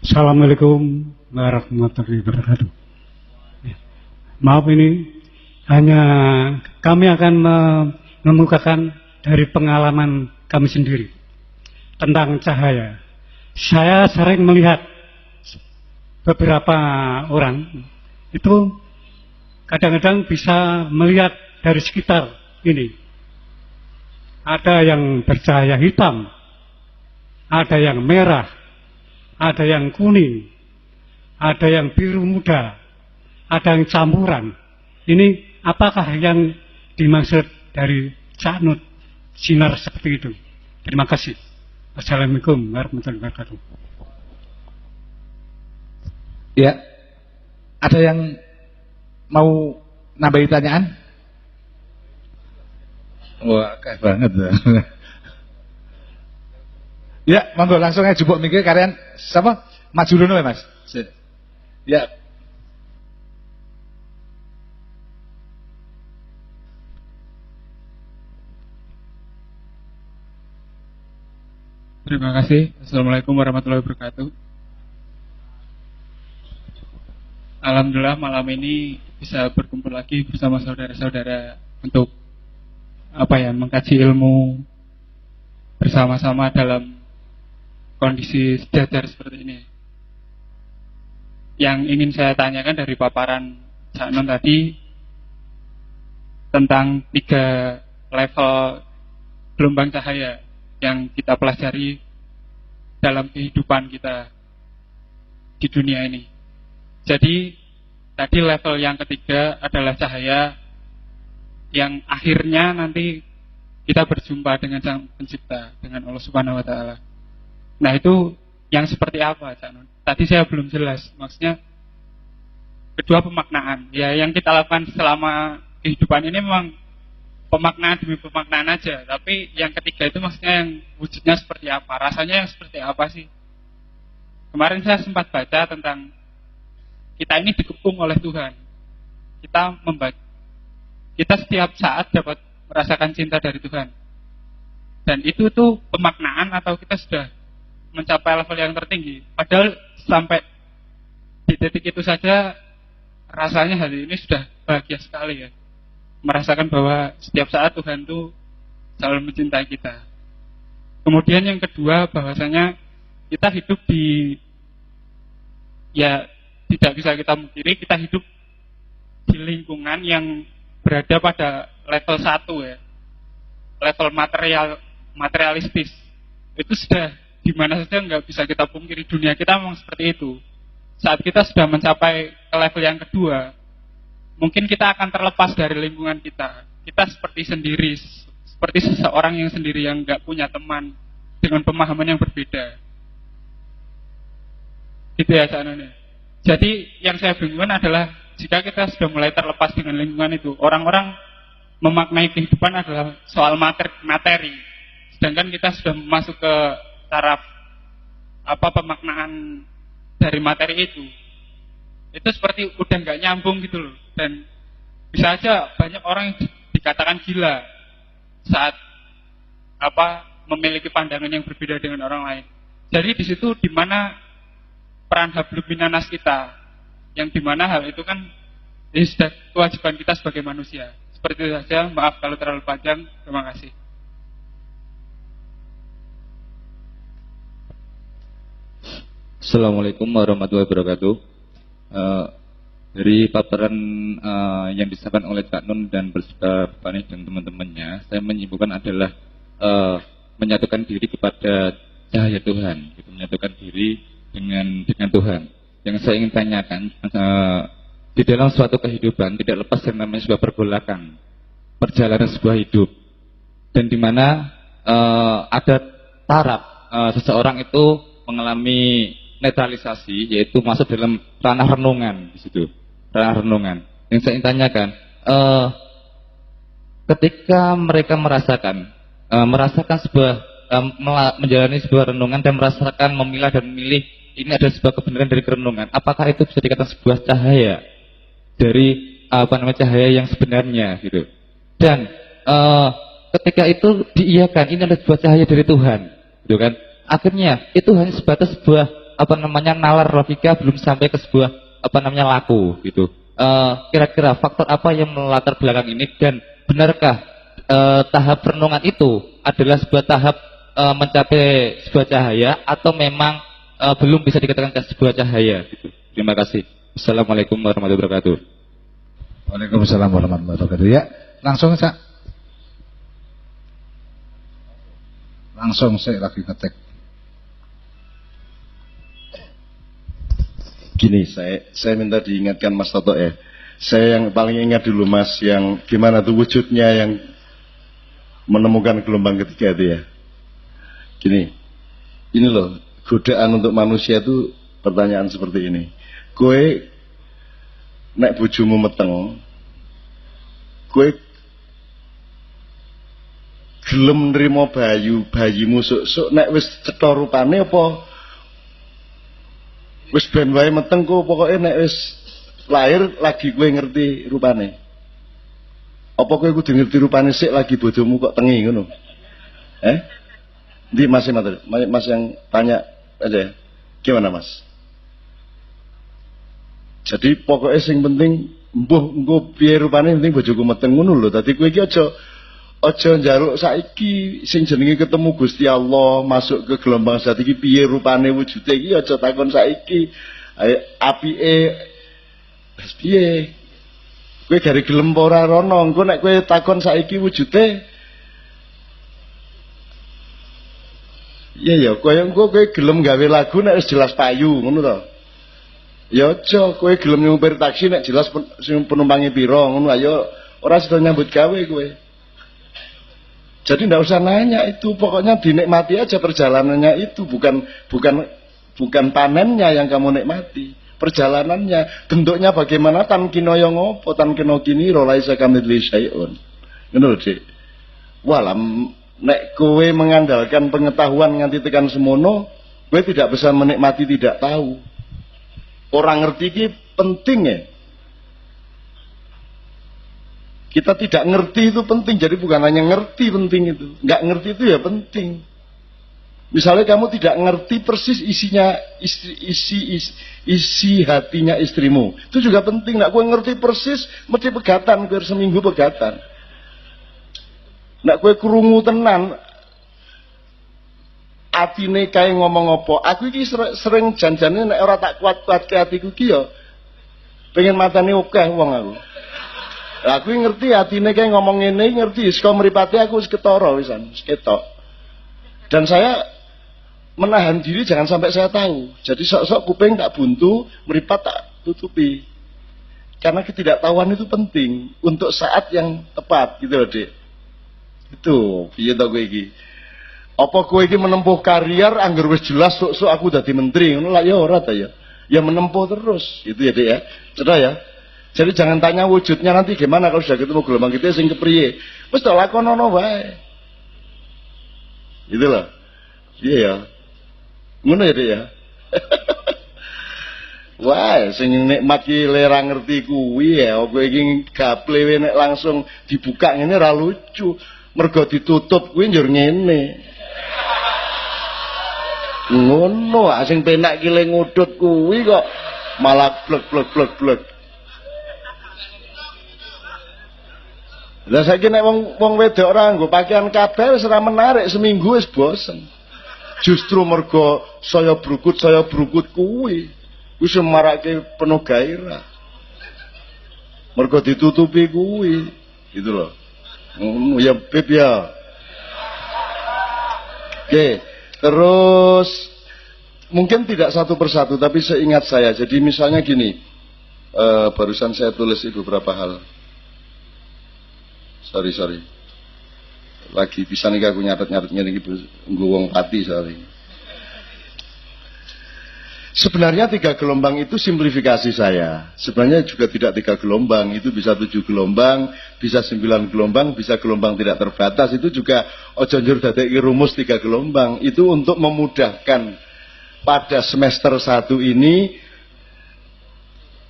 Assalamualaikum warahmatullahi wabarakatuh. Maaf, ini hanya kami akan mengemukakan dari pengalaman kami sendiri tentang cahaya. Saya sering melihat beberapa orang itu kadang-kadang bisa melihat dari sekitar ini. Ada yang bercahaya hitam, ada yang merah, ada yang kuning, ada yang biru muda, ada yang campuran. Ini apakah yang dimaksud dari Cak Nun sinar seperti itu? Terima kasih. Assalamualaikum warahmatullahi wabarakatuh. Ya, ada yang mau nambahin pertanyaan? Wah, kayak banget. Ya, monggo langsung aja jupuk mikir kalian siapa? Maju dulu ya, Mas. Ya. Terima kasih. Assalamualaikum warahmatullahi wabarakatuh. Alhamdulillah malam ini bisa berkumpul lagi bersama saudara-saudara untuk mengkaji ilmu bersama-sama dalam kondisi sejajar seperti ini. Yang ingin saya tanyakan dari paparan Cak Nun tadi tentang 3 level gelombang cahaya yang kita pelajari dalam kehidupan kita di dunia ini. Jadi tadi level yang ketiga adalah cahaya yang akhirnya nanti kita berjumpa dengan Sang Pencipta, dengan Allah Subhanahu wa taala. Nah, itu yang seperti apa, Cak Nun? Tadi saya belum jelas. Maksudnya kedua pemaknaan. Ya, yang kita lakukan selama kehidupan ini memang pemaknaan demi pemaknaan aja. Tapi yang ketiga itu maksudnya yang wujudnya seperti apa? Rasanya yang seperti apa sih? Kemarin saya sempat baca tentang kita ini dikepung oleh Tuhan. Kita setiap saat dapat merasakan cinta dari Tuhan. Dan itu tuh pemaknaan atau kita sudah mencapai level yang tertinggi. Padahal sampai di titik itu saja rasanya hari ini sudah bahagia sekali ya. Merasakan bahwa setiap saat Tuhan itu selalu mencintai kita. Kemudian yang kedua, bahwasanya kita hidup tidak bisa kita mungkiri, kita hidup di lingkungan yang berada pada level 1 ya. Level materialistis. Itu sudah dimana saja nggak bisa kita pungkiri, dunia kita memang seperti itu. Saat kita sudah mencapai ke level yang kedua, mungkin kita akan terlepas dari lingkungan kita. Kita seperti sendiri, seperti seseorang yang sendiri yang nggak punya teman dengan pemahaman yang berbeda. Gitu ya, Cak Nun. Jadi yang saya bingungkan adalah jika kita sudah mulai terlepas dengan lingkungan itu, orang-orang memaknai kehidupan adalah soal materi. Sedangkan kita sudah masuk ke taraf pemaknaan dari materi itu seperti udah nggak nyambung gitu loh. Dan bisa aja banyak orang yang dikatakan gila saat memiliki pandangan yang berbeda dengan orang lain. Jadi di situ dimana peran hablum minanas kita, yang dimana hal itu kan sudah kewajiban kita sebagai manusia. Seperti itu saja. Maaf kalau terlalu panjang. Terima kasih. Assalamualaikum warahmatullahi wabarakatuh. Dari paparan yang disampaikan oleh Cak Nun dan berserta Bapak dan teman-temannya, saya menyimpulkan adalah menyatukan diri kepada cahaya Tuhan, gitu, menyatukan diri dengan Tuhan. Yang saya ingin tanyakan, di dalam suatu kehidupan tidak lepas yang namanya sebuah pergolakan, perjalanan sebuah hidup, dan di mana ada taraf seseorang itu mengalami netralisasi, yaitu masuk dalam ranah renungan di situ, ranah renungan. Yang saya ingin tanyakan, ketika mereka merasakan sebuah menjalani sebuah renungan dan merasakan memilah dan memilih ini adalah sebuah kebenaran dari kerenungan, apakah itu bisa dikatakan sebuah cahaya dari cahaya yang sebenarnya gitu? Dan ketika itu diiyakan ini adalah sebuah cahaya dari Tuhan, gitu kan? Akhirnya itu hanya sebatas sebuah nalar logika, belum sampai ke sebuah laku gitu. Kira-kira faktor apa yang melatar belakang ini, dan benarkah tahap renungan itu adalah sebuah tahap mencapai sebuah cahaya atau memang belum bisa dikatakan sebuah cahaya gitu. Terima kasih. Assalamualaikum warahmatullahi wabarakatuh. Waalaikumsalam warahmatullahi wabarakatuh. Ya, langsung saya lagi ngetek. Gini, saya minta diingatkan Mas Toto ya. Saya yang paling ingat dulu Mas, yang gimana tuh wujudnya yang menemukan gelombang ketiga itu ya. Gini, ini loh, godaan untuk manusia itu pertanyaan seperti ini. kowe nek bojomu meteng, kowe gelem nrimo bayimu sok-sok nek wis cetha rupane apa wis ben wae meteng kok pokoke nek wis lahir lagi kowe ngerti rupane. Apa kowe kudu ngerti rupane sik lagi bojomu kok tengi ngono? Ndi Mas Mas yang tanya aja ya. Gimana Mas? Jadi pokoknya sing penting engko piye rupane penting bojoku meteng ngono lho. Dadi kowe iki aja njaluk saiki sing jenenge ketemu Gusti Allah masuk ke gelombang saat iki piye rupane wujude iki aja takon saiki. Apike piye? Kowe gare gelem ora rono, engko nek kowe takon saiki wujude iya kowe engko kowe gelem gawe lagu nek wis jelas payu ngono to. Ya aja kowe gelem nyumpir taksi nek jelas sing penumpange pira ngono ayo ora sida nyambut gawe kowe. Jadi ndak usah nanya itu, pokoknya dinikmati aja perjalanannya itu, bukan panennya yang kamu nikmati, perjalanannya, bentuknya bagaimana tan kino yo ngopo, tan kino kini laisa kamitslihi syai'un. Ngono lho, Dik. Walam nek kowe mengandalkan pengetahuan nganti tekan semono, kowe tidak bisa menikmati tidak tahu. Orang ngerti iki penting ya. Kita tidak ngerti itu penting, jadi bukan hanya ngerti penting itu, nggak ngerti itu ya penting. Misalnya kamu tidak ngerti persis isinya isi hatinya istrimu, itu juga penting. Nak kue ngerti persis, mesti pegatan, kue seminggu pegatan. Nak kue krungu tenan, atine kae ngomong apa? Aku iki sering janjane nek ora tak kuat-kuat ke hatiku ki yo pengen matane akeh wong aku. Lah aku ngerti atine kayak ngomong ngene ngerti saka mripate aku wis ketara wisan, wis ketok. Dan saya menahan diri jangan sampai saya tahu. Jadi sok-sok kuping tak buntu, mripat tak tutupi. Karena ketidaktahuan itu penting untuk saat yang tepat gitu loh, Dik. Itu piye to kowe iki? Apa kowe iki menempuh karier anggar wis jelas sok-sok aku dadi menteri ngono lah ya ora ta ya. Ya menempuh terus, itu ya Dik ya. Cedah ya. Jadi jangan tanya wujudnya nanti gimana kalau sudah ketemu gelombang kita sing kepriye. Wis tak lakonono wae. Gitu loh. Iya ya. Ngono ya Dik ya. Wah, sing nikmat ki lera ngerti kuwi ya. Kowe iki gaple nek langsung dibuka ngene ra lucu. Mergo ditutup kuwi njur ngene. Ngono, sing penak ki le ngudut kuwi kok malah blek. Lah saiki nek wong wedok ora nggo pakaian kabeh wis ora menarik, seminggu wis bosen. Justru mergo saya brukut kuwi wis marake penuh gairah. Mergo ditutupi kuwi, gitu loh. Ya Beb ya. Oke, terus mungkin tidak satu persatu tapi seingat saya. Jadi misalnya gini, barusan saya tulis beberapa hal. Sorry. Lagi bisa nih aku nyatet-nyatetnya nih nggo pati sorry. Sebenarnya 3 gelombang itu simplifikasi saya. Sebenarnya juga tidak 3 gelombang, itu bisa 7 gelombang, bisa 9 gelombang, bisa gelombang tidak terbatas. Itu juga ojo njur dadeki rumus 3 gelombang. Itu untuk memudahkan pada semester 1 ini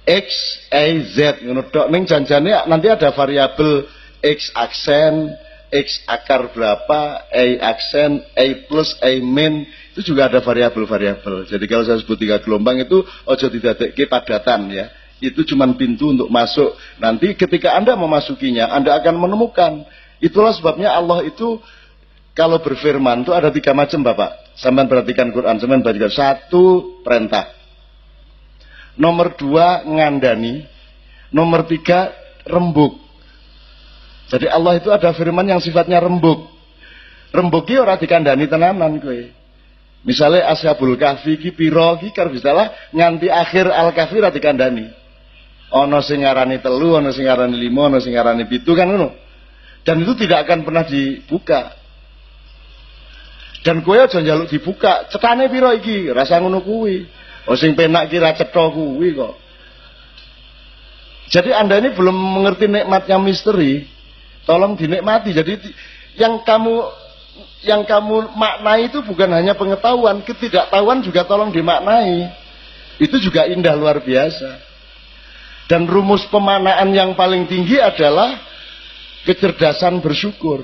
X, Y, Z ngono tok. Ning janjane nanti ada variabel X aksen, X akar berapa, Y aksen, Y plus, Y min, itu juga ada variabel-variabel. Jadi kalau saya sebut 3 gelombang itu ojo didadekke padatan ya. Itu cuma pintu untuk masuk. Nanti ketika Anda memasukinya, Anda akan menemukan. Itulah sebabnya Allah itu kalau berfirman itu ada 3 macam Bapak. Sampeyan perhatikan Quran, sampeyan perhatikan. 1 perintah. Nomor 2 ngandani. Nomor 3 rembuk. Jadi Allah itu ada firman yang sifatnya rembuk. Rembuk ki ora dikandani tenanan kowe. Misale Ashabul Kahfi ki pira ki karo bisalah nganti akhir Al-Kahfi ora dikandani. Ana sing ngarani 3, ana sing ngarani 5, ana sing ngarani 7 kan ngono. Dan itu tidak akan pernah dibuka. Dan kowe aja njaluk dibuka, cetane pira iki? Rasa ngono kuwi. Oh sing penak kira cetha kuwi kok. Jadi Anda ini belum mengerti nikmatnya misteri. Tolong dinikmati. Jadi yang kamu maknai itu bukan hanya pengetahuan, ketidaktahuan juga tolong dimaknai. Itu juga indah luar biasa. Dan rumus pemanaan yang paling tinggi adalah kecerdasan bersyukur.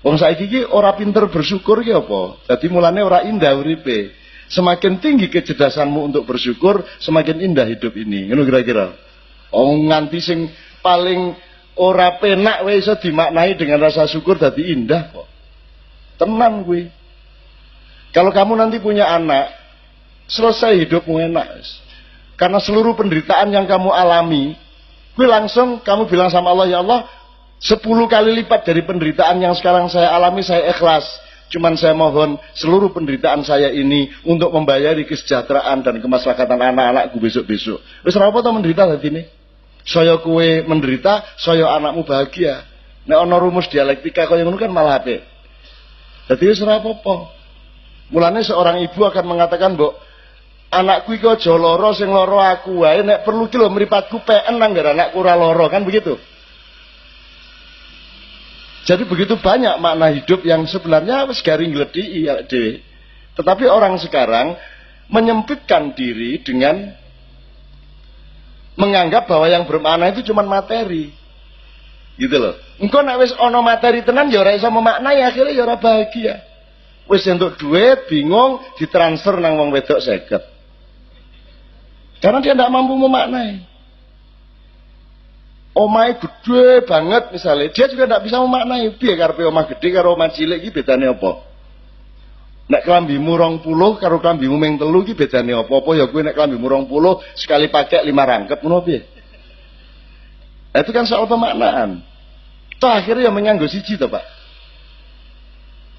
Wong saiki iki ora pinter bersyukur ki apa? Dadi mulane ora indah uripe. Semakin tinggi kecerdasanmu untuk bersyukur, semakin indah hidup ini. Ngono kira-kira. Nganti sing paling ora penak wae iso dimaknai dengan rasa syukur dadi indah kok. Tenan kuwi. Kalau kamu nanti punya anak, selesai hidupmu enak. Karena seluruh penderitaan yang kamu alami, kuwi langsung kamu bilang sama Allah, ya Allah, 10 kali lipat dari penderitaan yang sekarang saya alami, saya ikhlas. Cuman saya mohon seluruh penderitaan saya ini untuk membayari kesejahteraan dan kemaslahatan anak-anakku besok-besok. Wis ora apa to menderita dadi ini? Saya kue menderita, saya anakmu bahagia. Nek ana rumus dialektika kaya ngono kan malah apik. Dadi wis ora apa-apa. Mulane seorang ibu akan mengatakan, "Mbok, anakku iki aja lara sing lara aku wae, nek perlu ki lho mripatku peken nang nggar anakku ora lara," kan begitu. Jadi begitu banyak makna hidup yang sebenarnya wis garing gledhi dhewe. Tetapi orang sekarang menyempitkan diri dengan menganggap bahwa yang bermakna itu cuma materi. Gitu loh. Engko nek wis ana materi tenan ya ora iso memaknai, akhirnya ya ora bahagia. Wis entuk duit, bingung, ditransfer nang wong wedok 50. Karena dia tidak mampu memaknai. Omahe gede banget misalnya, dia juga tidak bisa memaknai. Piye karepe omah gede karo omah cilik iki bedane apa? Nek klambimu 20 karo klambimu ming 3 iki bedane apa? Apa ya kuwi nek klambimu 20 sekali pakai 5 rangkep ngono piye? Itu kan soal pemaknaan. Toh akhirnya ya menyanggo siji to, Pak.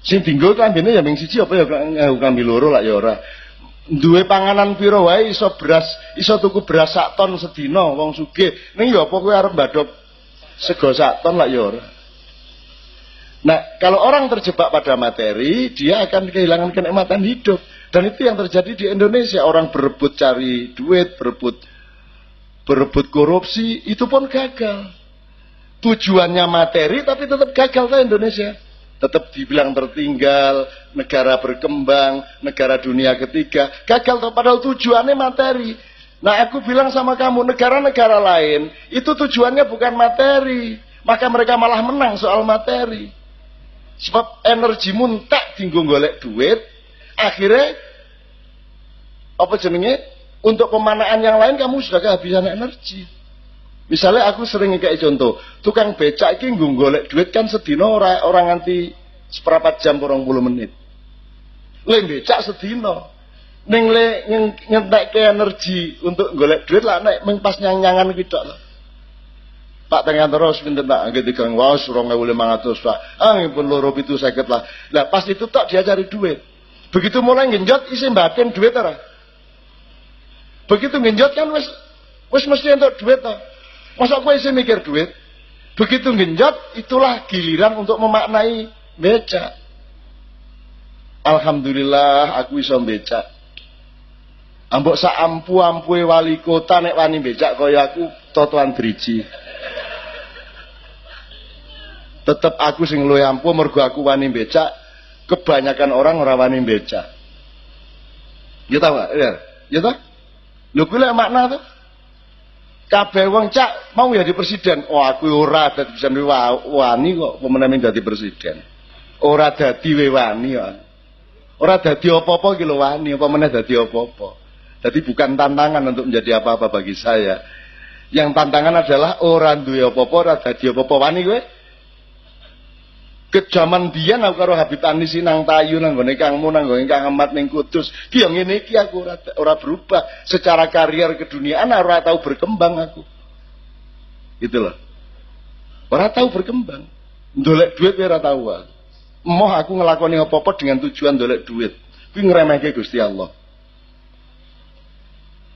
Sing dinggo klambine ya ming siji apa ya klambi loro lak ya ora. Duwe panganan pira wae iso beras, iso tuku beras sak ton sedina wong sugih. Ning ya apa kowe arep mbadhok sego sak ton lak ya ora. Nah, kalau orang terjebak pada materi, dia akan kehilangan kenikmatan hidup. Dan itu yang terjadi di Indonesia. Orang berebut cari duit, berebut korupsi, itu pun gagal. Tujuannya materi, tapi tetap gagal ke Indonesia. Tetap dibilang tertinggal, negara berkembang, negara dunia ketiga. Gagal, padahal tujuannya materi. Nah, aku bilang sama kamu, negara-negara lain, itu tujuannya bukan materi. Maka mereka malah menang soal materi. Sebab energimu entek dinggo golek duit, akhirnya apa jenenge? Untuk pemanaan yang lain kamu sudah kehabisan energi. Misalnya aku sering ngekei contoh, tukang becak iki nggo golek duit kan sedina ora nganti seperempat jam 20 menit. Le becak sedina. Ning le ngentekke energi untuk golek duit lah nek mung pas nyang-nyangan ki tok lho. Pak tengah terus pinten tak nggih digang waos 2500 Pak. Pun loro 750 lah. Lah pas itu tok dia cari duit. Begitu mulai genjot isi mbaten duit ora. Begitu genjot kan wis mesti entuk duit to. Masa kowe isi mikir duit? Begitu genjot itulah giliran untuk memaknai becak. Alhamdulillah aku iso becak. Ambok sak ampu-ampue wali kota nek wani becak kaya aku totoan driji. Tetep aku sing luwih ampuh mergo aku wani becak, kebanyakan orang ora wani becak. Ya ta, Pak? Ya ta? Lho kuwi lek makna to. Kabeh wong cak mau jadi presiden. Oh aku ora dadi bisa wani kok pemenang dadi presiden. Ora dadi wani kok. Ora dadi apa-apa iki lho wani, apa meneh dadi apa-apa. Jadi bukan tantangan untuk menjadi apa-apa bagi saya. Yang tantangan adalah orang duwe apa-apa ora dadi apa-apa wani kowe. Kejaman biyen aku karo Habib Anisi nang Tayu nang gone Kangmu nang gone Kang Ahmad ning Kudus. Ki yo ngene iki aku ora berubah. Secara karier keduniaan ora tahu berkembang aku. Gitu loh. Ora tahu berkembang. Ndolek duit ora tahu aku. Emoh aku ngelakoni apa-apa dengan tujuan ndolek duit. Kuwi ngremehke Gusti Allah.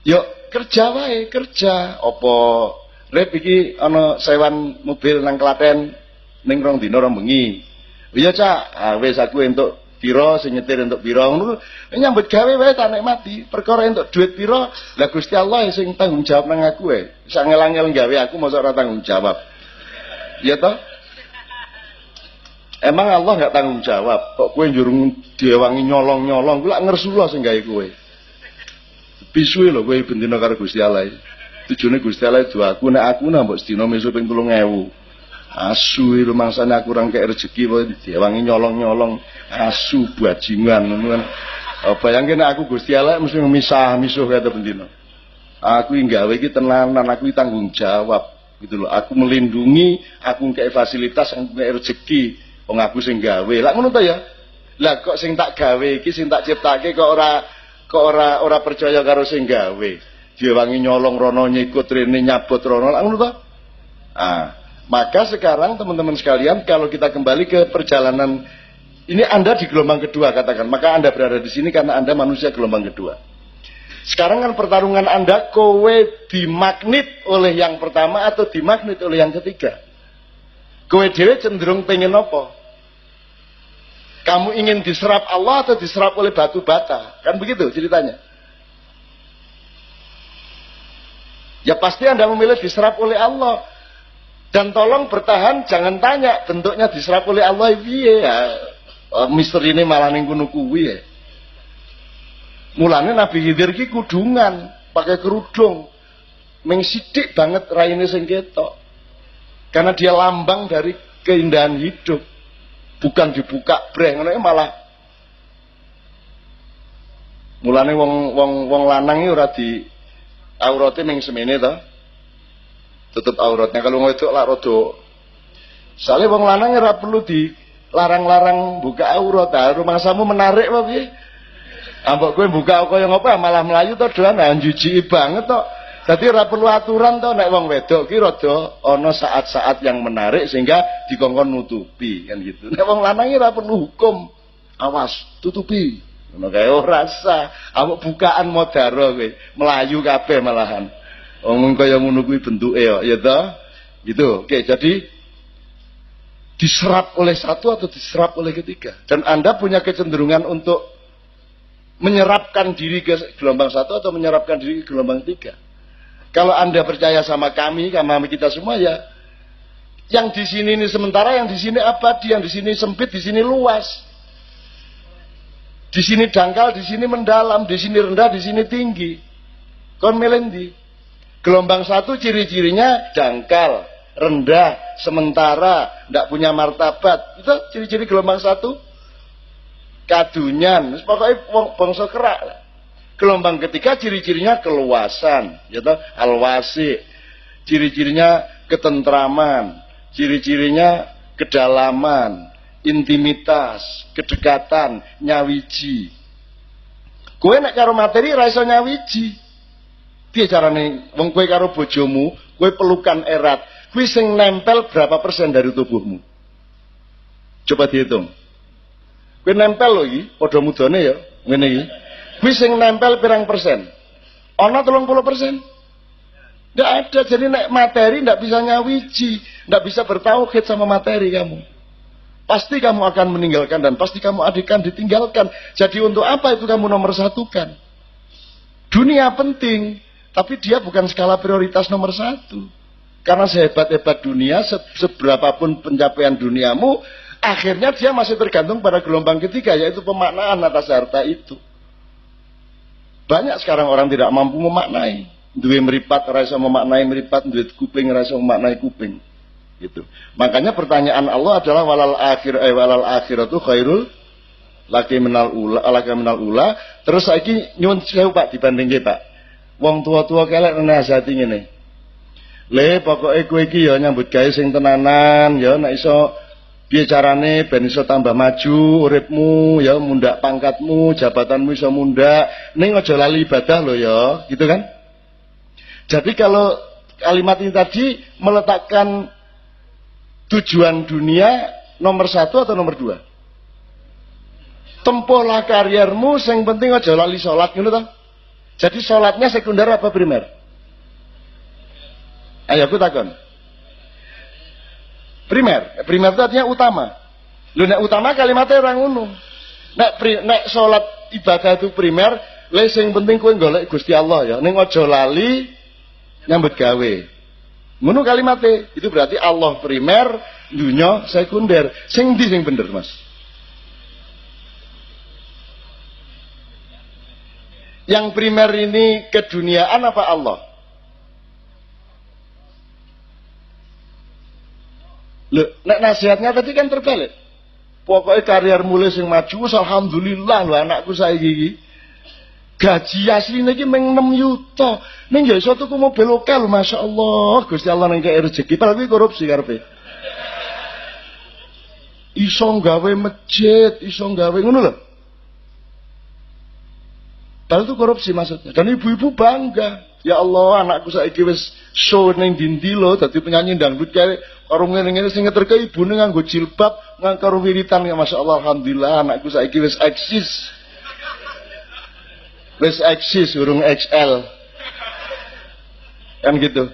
Yo kerja wae, kerja. Apa rep iki ana sewan mobil nang Klaten ning rong dina rong bengi. Iya Cak, wis aku entuk pira, sing nyetir entuk pira ngono. Nyambut gawe wae tak nikmati. Perkara entuk duit pira, lah Gusti Allah sing tanggung jawab nang aku wae. Sak ngel-ngel gawe aku mosok ora tanggung jawab. Ya toh? Emang Allah nggak tanggung jawab. Kok kowe njurung diewangi nyolong-nyolong, kuwi lak ngersula sing gawe kowe. Pisuwe lho kowe bendina karo Gusti Allah. Tujune Gusti Allah itu aku nek aku mbok sedina mesu ping 3000. Asu itu mangsane aku orang kayak rezeki wae diewangi nyolong-nyolong asu bajingan ngono kan. Bayangke nek aku Gusti Allah mesti misah-misuh kaya bendina. Aku nggawe iki tenanan, aku tanggung jawab gitu loh. Aku melindungi, aku ngkei fasilitas, aku ngkei rezeki. Wong aku sing gawe. Lah ngono ta ya? Lah kok sing tak gawe iki sing tak ciptake kok ora percaya karo sing gawe. Diewangi nyolong rono nyikut rene nyabot rono. Lah ngono ta? Maka sekarang teman-teman sekalian, kalau kita kembali ke perjalanan ini, Anda di gelombang kedua katakan, maka Anda berada di sini karena Anda manusia gelombang kedua. Sekarang kan pertarungan Anda, kowe dimagnet oleh yang pertama atau dimagnet oleh yang ketiga. Kowe dhewe cenderung pengen apa? Kamu ingin diserap Allah atau diserap oleh batu bata? Kan begitu ceritanya. Ya pasti Anda memilih diserap oleh Allah. Dan tolong bertahan, jangan tanya bentuknya diserap oleh Allah piye ya. Misteri ini malah ning kono kuwi ya. Mulane Nabi Khidir ki kudungan, pakai kerudung. Ming sithik banget raine sing ketok. Karena dia lambang dari keindahan hidup. Bukan dibuka breh ngono malah. Mulane wong lanang iki ora di aurate ming semene to. Tutup auratnya. Kalau ngedok lah rodo. Soalnya wong lanang ora perlu dilarang-larang buka aurat. Rumangsamu menarik apa piye? Ambek kowe buka kaya ngopo malah melayu to doan jijiki banget to. Dadi ora perlu aturan to nek wong wedok ki rada ana saat-saat yang menarik sehingga dikongkon nutupi kan gitu. Nek wong lanang ora perlu hukum. Awas, tutupi. Ngono kae ora usah. Ambek bukaan modaro kowe, melayu kabeh malahan. Omong kaya ngono kuwi bentuke ya toh. Gitu. Oke, jadi diserap oleh satu atau diserap oleh ketiga. Dan Anda punya kecenderungan untuk menyerapkan diri ke gelombang satu atau menyerapkan diri ke gelombang tiga. Kalau Anda percaya sama kami kita semua ya, yang di sini ini sementara, yang di sini abadi, yang di sini sempit, di sini luas. Di sini dangkal, di sini mendalam, di sini rendah, di sini tinggi. Kon melendi. Gelombang satu ciri-cirinya dangkal, rendah, sementara, tidak punya martabat. Itu ciri-ciri gelombang satu. Kadunyan, pokoknya bangsa kerak. Gelombang ketiga ciri-cirinya keluasan, yaitu alwasi. Ciri-cirinya ketentraman, ciri-cirinya kedalaman, intimitas, kedekatan, nyawiji. Kowe nek karo materi ra iso nyawiji. Piye carane wong kowe karo bojomu, kowe pelukan erat, kuwi sing nempel berapa persen dari tubuhmu? Coba dihitung. Kowe nempel lho iki, padha mudane ya, ngene iki. Kuwi sing nempel pirang persen? Ana 30%? Ndak ada, jadi nek materi ndak bisa nyawiji, ndak bisa bertauhid sama materi kamu. Pasti kamu akan meninggalkan dan pasti kamu akan ditinggalkan. Jadi untuk apa itu kamu nomor satukan? Dunia penting. Tapi dia bukan skala prioritas nomor satu. Karena sehebat-hebat dunia, seberapapun pencapaian duniamu, akhirnya dia masih tergantung pada gelombang ketiga, yaitu pemaknaan atas harta itu. Banyak sekarang orang tidak mampu memaknai. Duwe meripat, rasa memaknai meripat, duwe kuping, rasa memaknai kuping. Gitu. Makanya pertanyaan Allah adalah walal akhiratu khairul laki minal ula. Terus saiki nyuwun sewu Pak dibandingke Pak. Wong tua-tua kelek nasihati ngene. Le pokoke kowe iki ya nyambut gawe sing tenanan, ya nek iso piye carane ben iso tambah maju uripmu, ya mundak pangkatmu, jabatanmu iso mundak, ning aja lali ibadah lho ya, gitu kan? Jadi kalau kalimat ini tadi meletakkan tujuan dunia nomor satu atau nomor dua? Tempuhlah kariermu, sing penting aja lali sholat, gitu toh? Jadi sholatnya sekunder apa primer? Ayo aku takon. Primer itu artinya utama. Lu nek utama kalimatnya orang ngono. Nek salat ibadah itu primer, le sing penting kowe golek Gusti Allah ya. Ning aja lali nyambut gawe. Ngono kalimatnya. Itu berarti Allah primer, dunya sekunder. Sing ndi sing bener, Mas? Yang primer ini keduniaan apa Allah? Loh, nek nasihatnya tadi kan terbalik. Pokoknya karier mulai sing maju, alhamdulillah lho anakku saiki iki. Gaji asline iki meng 6 yuta. Ning ya iso tuku mobil lokal, masyaallah. Gusti Allah nang kei rezeki, padahal kuwi korupsi karepe. Iso gawe masjid, iso gawe ngono lho. Padahal itu korupsi maksudnya. Dan ibu-ibu bangga. Ya Allah, anakku saiki wis show ning dindi lho, dadi penyanyi dangdut kae karo ngene-ngene sing ngeterke ibune nganggo jilbab, nganggo wiritan ya masyaallah alhamdulillah anakku saiki wis eksis. Wis eksis urung XL. Kan gitu.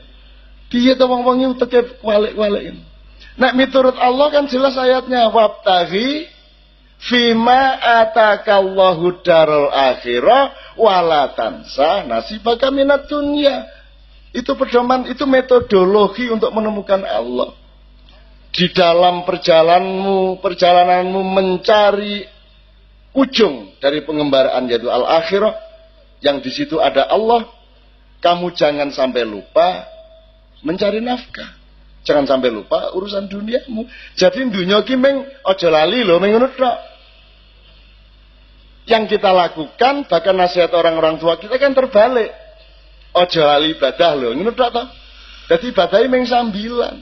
Piye to wong-wong iki teke walik-walik. Nek miturut Allah kan jelas ayatnya wabtaghi fima atakallahu darul akhirah wala tansa nasibaka minad dunya. Itu pedoman, itu metodologi untuk menemukan Allah. Di dalam perjalananmu mencari ujung dari pengembaraan yaitu al-akhirah, yang di situ ada Allah, kamu jangan sampai lupa mencari nafkah. Jangan sampai lupa urusan duniamu. Jadi dunia ki meng aja lali lho, meng ngono tok. Yang kita lakukan, bahkan nasihat orang-orang tua kita kan terbalik. Aja lali ibadah lho, ngono tok to. Dadi ibadah meng sambilan.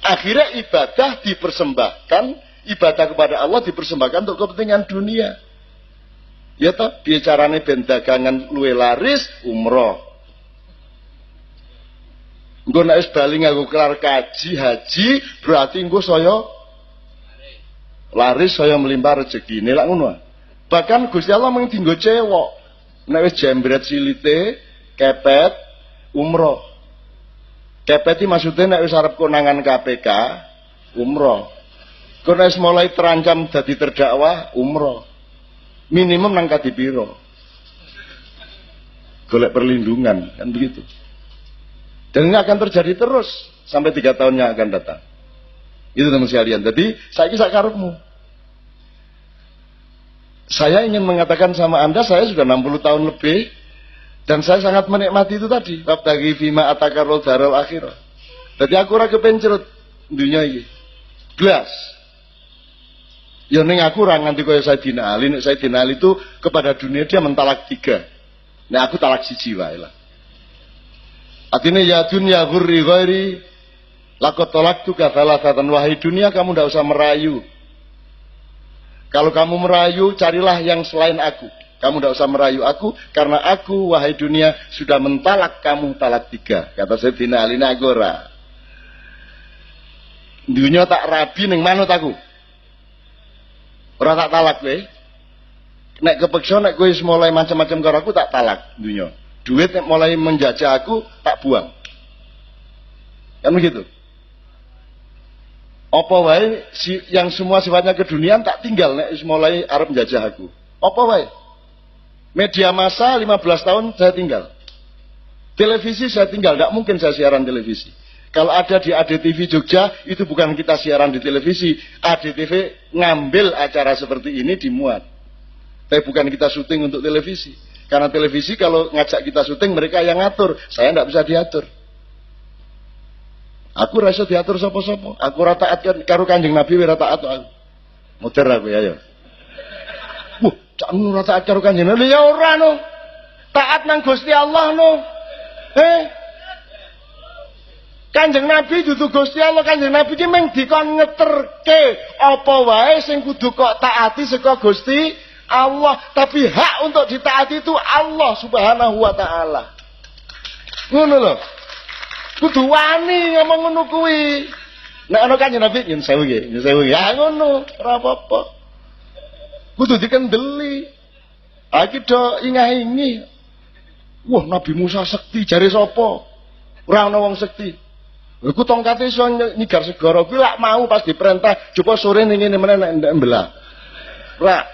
Akhirnya ibadah dipersembahkan, ibadah kepada Allah dipersembahkan untuk kepentingan dunia. Ya toh, bicarane ben dagangan luwe laris, umroh. Engko nek wis bali nganggo kelar kaji haji, berarti engko saya laris, saya melimpah rezekine lak ngono. Bahkan Gusti Allah mung dienggo cewek. Nek wis jembret silite, kepet, umroh. Kepet iki maksudnya nek wis arep konangan KPK, umroh. Kok nek mulai terancam dadi terdakwa, umroh. Minimum nang kadipiro. Golek perlindungan, kan begitu. Dan ini akan terjadi terus sampai 3 tahun yang akan datang. Itu teman sekalian. Jadi saiki sak karepmu. Saya ingin mengatakan sama Anda, saya sudah 60 tahun lebih dan saya sangat menikmati itu tadi. Wabtaghi fima atakarul darul akhirah. Jadi aku ora kepencerut dunia iki. Blas. Ya ning aku ora nganti kaya Sayyidina Ali. Nek Sayyidina Ali itu kepada dunia dia mentalak 3. Nek aku talak 1 wae lah. Artinya ya dunia ghurri ghairi laqad talaqtuka thalathatan, wahai dunia kamu tidak usah merayu. Kalau kamu merayu carilah yang selain aku. Kamu tidak usah merayu aku karena aku wahai dunia sudah mentalak kamu talak 3. Kata Sayyidina Ali Nagora. Dunia tak rabi ning manut aku. Ora tak talak kowe. Nek kepeksa nek kowe wis mulai macam-macam karo aku tak talak dunia. Duit mulai menjajah aku tak buang. Kan begitu. Apa wae yang semua sifatnya keduniaan tak tinggal nek mulai arep menjajah aku. Apa wae? Media massa 15 tahun saya tinggal. Televisi saya tinggal, tidak mungkin saya siaran televisi. Kalau ada di ADTV Jogja, itu bukan kita siaran di televisi. ADTV ngambil acara seperti ini dimuat. Tapi bukan kita syuting untuk televisi. Karena televisi kalau ngajak kita syuting mereka yang ngatur, saya tidak bisa diatur. Aku rasa diatur sapa-sapa. Aku ora taat karo Kanjeng Nabi ora taat aku. Muter aku ya. Wah, cak ora taat karo Kanjeng Nabi ya ora no. Taat nang Gusti Allah no. Kanjeng Nabi dudu Gusti Allah, Kanjeng Nabi ki mung dikon ngeterke apa wae sing kudu kok taati saka Gusti Allah, tapi hak untuk ditaati itu Allah Subhanahu wa taala. Ngono lho. Kudu wani ngomong ngono kuwi. Nek ana Kanjeng Nabi yen sewu nggih, yen sewu. Ya ngono, ora apa-apa. Kudu dikendeli. Iki do ingah-ingi. Wah, Nabi Musa sekti jare sapa? Ora ana wong sekti. Iku tongkate iso nyigar segara kuwi lak mau pas diperintah, coba sore ning ngene meneh nek mbelah. Ora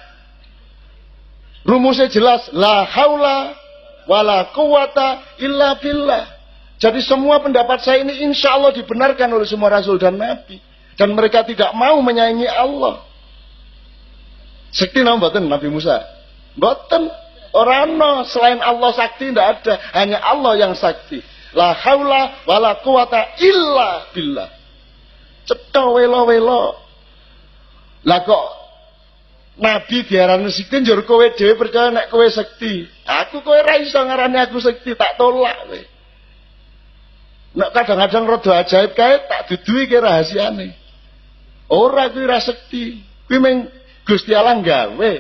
Rumusnya jelas, la haula wala quwata illa billah. Jadi semua pendapat saya ini insya Allah dibenarkan oleh semua rasul dan nabi. Dan mereka tidak mau menyaingi Allah. Sekti nama mboten Nabi Musa? Mboten. Orano selain Allah sakti tidak ada, hanya Allah yang sakti. La haula wala quwata illa billah. Cetha welo-welo. Lah kok Nabi diarani sekti njur kowe dhewe percaya nek kowe sekti. Aku kowe ra iso ngarani aku sekti, tak tolak kowe. Nek kadang-kadang rada ajaib kae tak dudui ki rahasiane. Ora kuwi ra sekti. Kuwi meng Gusti Allah gawe.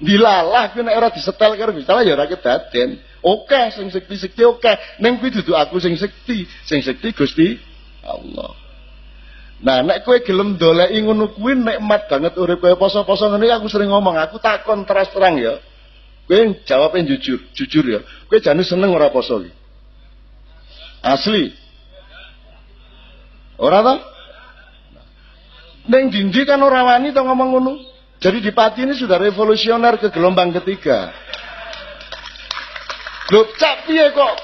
Dilalah kuwi nek ora disetel karo Gusti Allah ya ora kedaden. Oke sing sekti-sekti oke. Ning kuwi dudu aku sing sekti. Sing sekti Gusti Allah. Nah, nek kowe gelem doleki ngono kuwi nikmat banget urip kowe poso-poso ngene aku sering ngomong, aku takon terus terang ya. Kowe jawabnya jujur ya. Kowe jane seneng ora poso iki? Asli. Ora ta? Ning dindi kan ora wani to ngomong ngono. Jadi di Pati ini sudah revolusioner ke gelombang ketiga. Loh, cak piye kok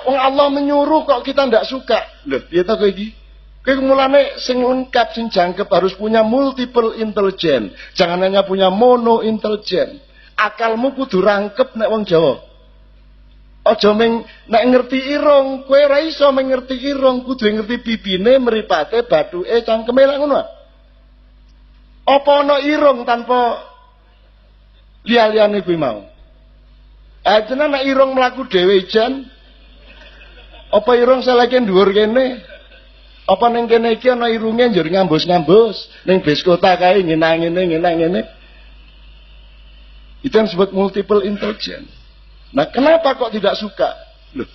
wong Allah menyuruh kok kita ndak suka? Loh, piye ta kowe iki? Kowe mulane sing lengkap sing jangkep harus punya multiple intelligence. Jangan hanya punya mono intelligence. Akalmu kudu rangkep nek wong Jawa. Aja meng nek ngerti irung, kowe ora iso mengerti irung, kudu ngerti bibine, mripate, bathuke, cangkeme lak ngono. Apa ana irung tanpa liya-liyane kuwi mau? Ajene nek irung mlaku dhewe jan. Apa irung seleke dhuwur kene? Apa ning kene iki ana irunge njur ngambus-ngambus, ning bis kota kae ngene. Itu yang disebut multiple intelligence. Nah, kenapa kok tidak suka? Loh.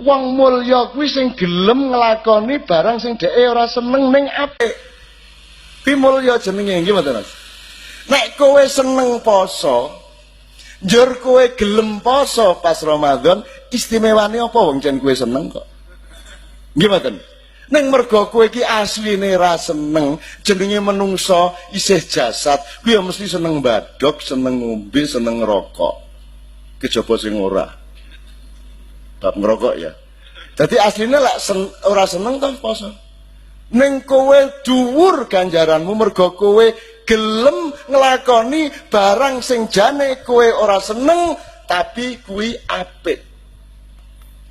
Wong mulya kuwi sing gelem nglakoni barang sing dheke ora seneng ning apik. Kuwi mulya jenenge nggih mboten, Mas? Nek kowe seneng poso, njur kowe gelem poso pas Ramadan, istimewane apa wong jen kowe seneng kok? Nggih mboten? Neng mergo kowe iki asline ra seneng, jenenge menungso isih jasad, kuwi ya mesti seneng badhok, seneng ngombe, seneng ngerokok. Kejaba sing ora. Bab ngerokok ya. Dadi asline lek ora seneng to poso. Ning kowe dhuwur ganjaranmu mergo kowe gelem nglakoni barang sing jane kowe ora seneng tapi kuwi apik.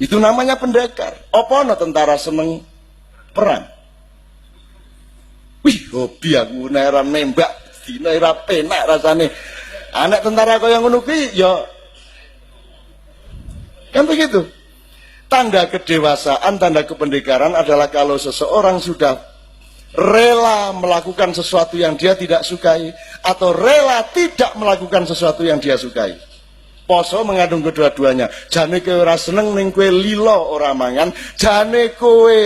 Itu namanya pendekar. Apa ana tentara seneng perang? Wih, hobi aku nek ora nembak dina ora penak rasane. Anak tentara kaya ngono kuwi ya kan begitu. Tanda kedewasaan, tanda kependekaran adalah kalau seseorang sudah rela melakukan sesuatu yang dia tidak sukai atau rela tidak melakukan sesuatu yang dia sukai. Poso mengandung kedua-duanya. Jane kowe ora seneng ning kowe lila ora mangan, jane kowe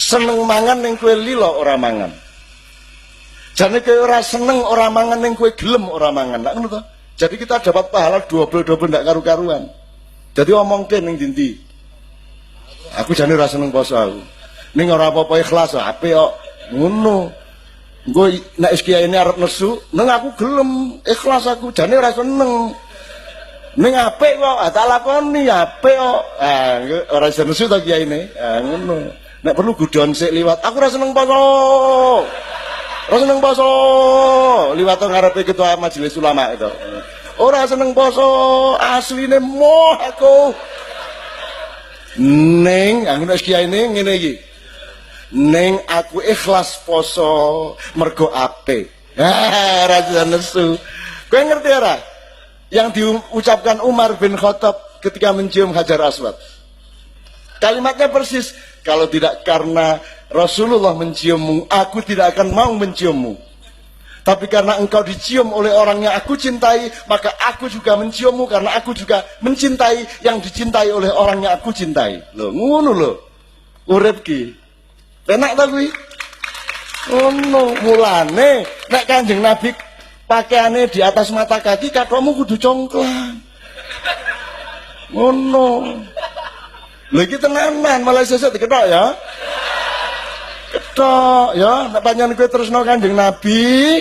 seneng mangan ning kowe lila ora mangan. Jane kowe ora seneng ora mangan ning kowe gelem ora mangan. Lah ngono to. Jadi kita dapat pahala double ndak karu-karuan. Jadi omongke ning ndi. Aku jane ora seneng poso aku. Ning ora apa-apa ikhlas apik kok. Ngono. Engko nek wis kiai ini arep nesu, neng aku gelem ikhlas aku jane ora seneng. Ning apik kok, tak lakoni apik kok. Ora iso nesu ta kiai ini. Ngono. Nek perlu gudon sik liwat. Aku ora seneng poso. Ora seneng poso. Liwat ngarepe ketua majelis ulama itu. Ora seneng poso, asline moh aku. Ning ngono wis kiai ini ngene iki. Ning aku ikhlas poso mergo apik. Ora iso nesu. Kowe ngerti ora? Yang diucapkan Umar bin Khattab ketika mencium Hajar Aswad. Kalimatnya persis, kalau tidak karena Rasulullah menciummu, aku tidak akan mau menciummu. Tapi karena engkau dicium oleh orang yang aku cintai, maka aku juga menciummu karena aku juga mencintai yang dicintai oleh orang yang aku cintai. Loh, ngono lho. Urip ki. Penak ta kuwi? Ngono, mulane nek Kanjeng Nabi pakaiane di atas mata kaki, kathokmu kudu congklang. Ngono. Lha iki tenanan, malah sesuk diketok ya. Ketok ya, nek panjenengan kowe tresno Kanjeng Nabi,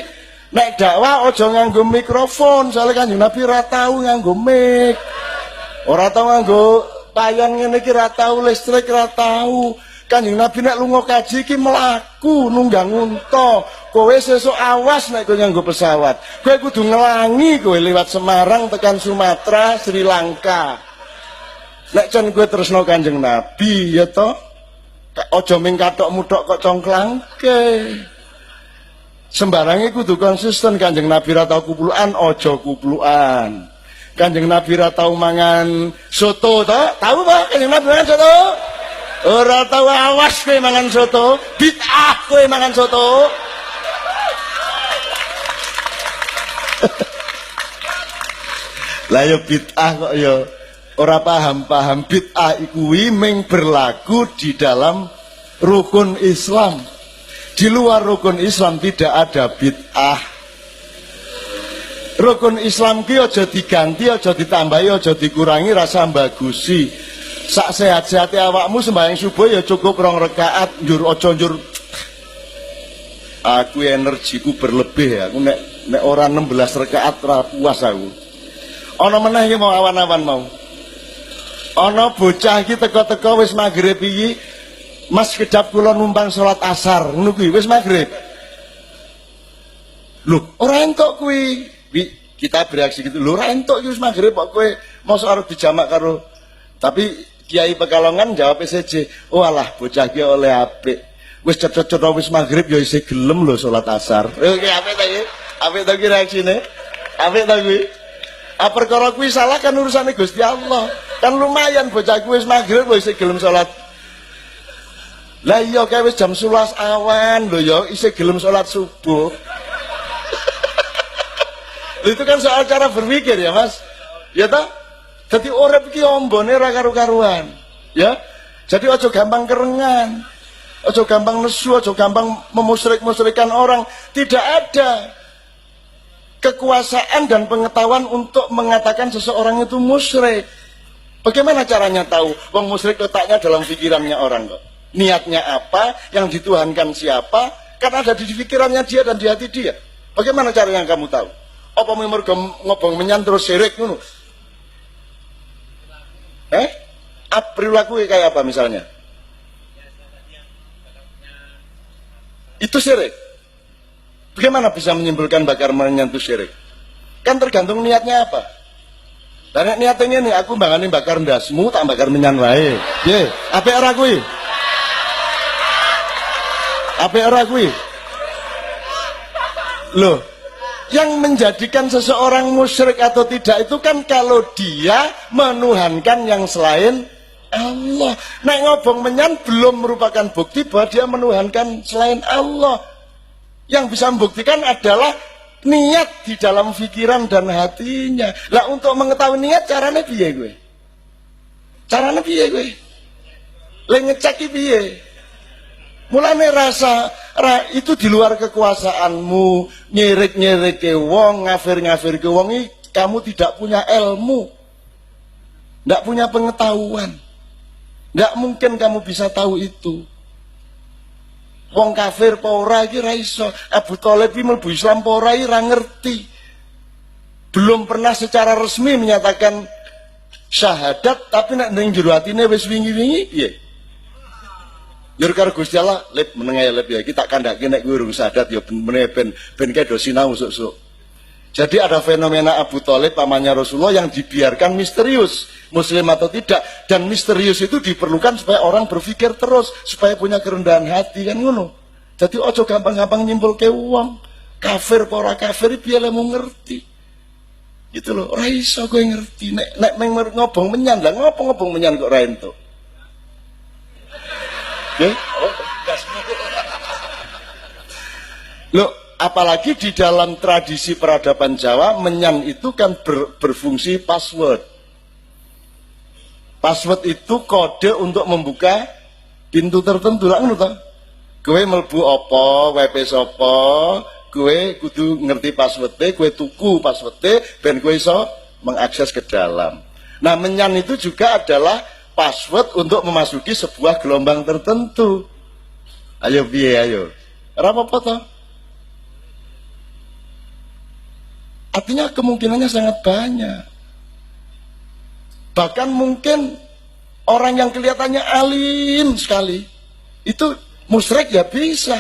Nek dakwah aja nganggo mikrofon, soalnya Kanjeng Nabi ora tau nganggo mic. Ora tau nganggo payon ngene iki, ora tau listrik, ora tau. Kanjeng Nabi nek lunga kaji iki mlaku nunggang unta. Kowe sesuk awas nek kowe nganggo pesawat. Kowe kudu ngelangi kowe liwat Semarang tekan Sumatera, Sri Lanka. Nek jan kowe tresno Kanjeng Nabi ya to. Aja ming kathokmu tok kok congklangke. Sembarange kudu konsisten. Kanjeng Nabi ra tau kuplukan, aja kuplukan. Kanjeng Nabi ra tau mangan soto to? Tahu apa Kanjeng Nabi mangan soto? Ora tau, awas kowe mangan soto, bid'ah kowe mangan soto. Lah yo bid'ah kok yo ora paham-paham. Bid'ah kuwi mung berlaku di dalam rukun Islam. Di luar rukun Islam tidak ada bid'ah. Rukun Islam ki aja diganti, aja ditambahi, aja dikurangi, rasa bagusi. Sak sehat-sehate awakmu sembahyang subuh ya cukup 2 rakaat, njur aja njur. Aku energiku berlebih ya. Aku nek ora 16 rakaat ora puas aku. Ana meneh iki mau awan-awan mau. Ana bocah iki teko-teko wis magrib iki, Mas kedap kula numpang salat asar, ngono kuwi wis magrib. Lho, ora entuk kuwi. Kita bereaksi gitu. Lho, ora entuk iki wis magrib kok kowe mosok arep dijamak karo. Tapi Kiai Pekalongan jawab SJ, oh alah bocah ki oleh apik. Wis cecet-cecet wis magrib ya isih gelem lho salat asar. Oke, apik ta iki? Apik ta iki reaksine? Apik ta kuwi? Ah perkara kuwi salah kan urusane Gusti Allah. Kan lumayan bocah kuwi wis magrib wis isih gelem salat. Lah iya kae wis jam 11 awan lho ya isih gelem salat subuh. Itu kan soal cara berpikir ya Mas. Ya toh? Jadi urip iki ombone ora karu-karuan. Ya. Jadi aja gampang kerengan. Aja gampang nesu, aja gampang memusyrik-musyrikan orang. Tidak ada kekuasaan dan pengetahuan untuk mengatakan seseorang itu musyrik. Bagaimana caranya tahu? Wong musyrik letaknya dalam pikirannya orang kok. Niatnya apa, yang dituhankan siapa, kan ada di pikirannya dia dan di hati dia. Bagaimana caranya kamu tahu? Apa mergo ngobong menyan terus syirik ngono? Perilaku kayak apa misalnya? Itu syirik. Bagaimana bisa menyimpulkan bakar menyan itu syirik? Kan tergantung niatnya apa. Dan niatnya nih aku bangane bakar ndasmu tak bakar menyan wae. Piye? Apik ora kuwi? Apik ora kuwi? Loh, yang menjadikan seseorang musyrik atau tidak itu kan kalau dia menuhankan yang selain Allah. Nek ngobong menyan belum merupakan bukti bahwa dia menuhankan selain Allah. Yang bisa membuktikan adalah niat di dalam pikiran dan hatinya. Lah untuk mengetahui niat caranya piye gue? Caranya piye gue? Le ngecek piye? Mulane itu di luar kekuasaanmu, nyirik-nyirik ke wong, ngafir-ngafir ke wong, kamu tidak punya ilmu, tidak punya pengetahuan, tidak mungkin kamu bisa tahu itu. Wong kafir apa ora iki ra iso. Abu Thalib iki mlebu Islam apa ora iki ra ngerti. Belum pernah secara resmi menyatakan syahadat, tapi nek ning jero atine wis wingi-wingi piye? Yur karo Gusti Allah, lep menengah lep ya kita kandhake nek kowe urung syahadat ya meneh ben kae do sinau sok-sok. Jadi ada fenomena Abu Thalib pamannya Rasulullah yang dibiarkan misterius, muslim atau tidak, dan misterius itu diperlukan supaya orang berpikir terus, supaya punya kerendahan hati kan ngono. Jadi ojo gampang-gampang nyimpulke wong kafir apa ora kafir piye lemu ngerti. Gitu loh, ora iso kowe ngerti nek ngobong menyan lah, ngopo ngobong menyan kok ora entuk. Oke? Loh, apalagi di dalam tradisi peradaban Jawa, menyan itu kan berfungsi password. Password itu kode untuk membuka pintu tertentu lah ngono to. Kowe mlebu apa, WP sapa, kowe kudu ngerti password-e, kowe tuku password-e ben kowe iso mengakses ke dalam. Nah, menyan itu juga adalah password untuk memasuki sebuah gelombang tertentu. Ayo piye ayo. Ora apa-apa to. Artinya kemungkinannya sangat banyak. Bahkan mungkin orang yang kelihatannya alim sekali itu musyrik ya bisa.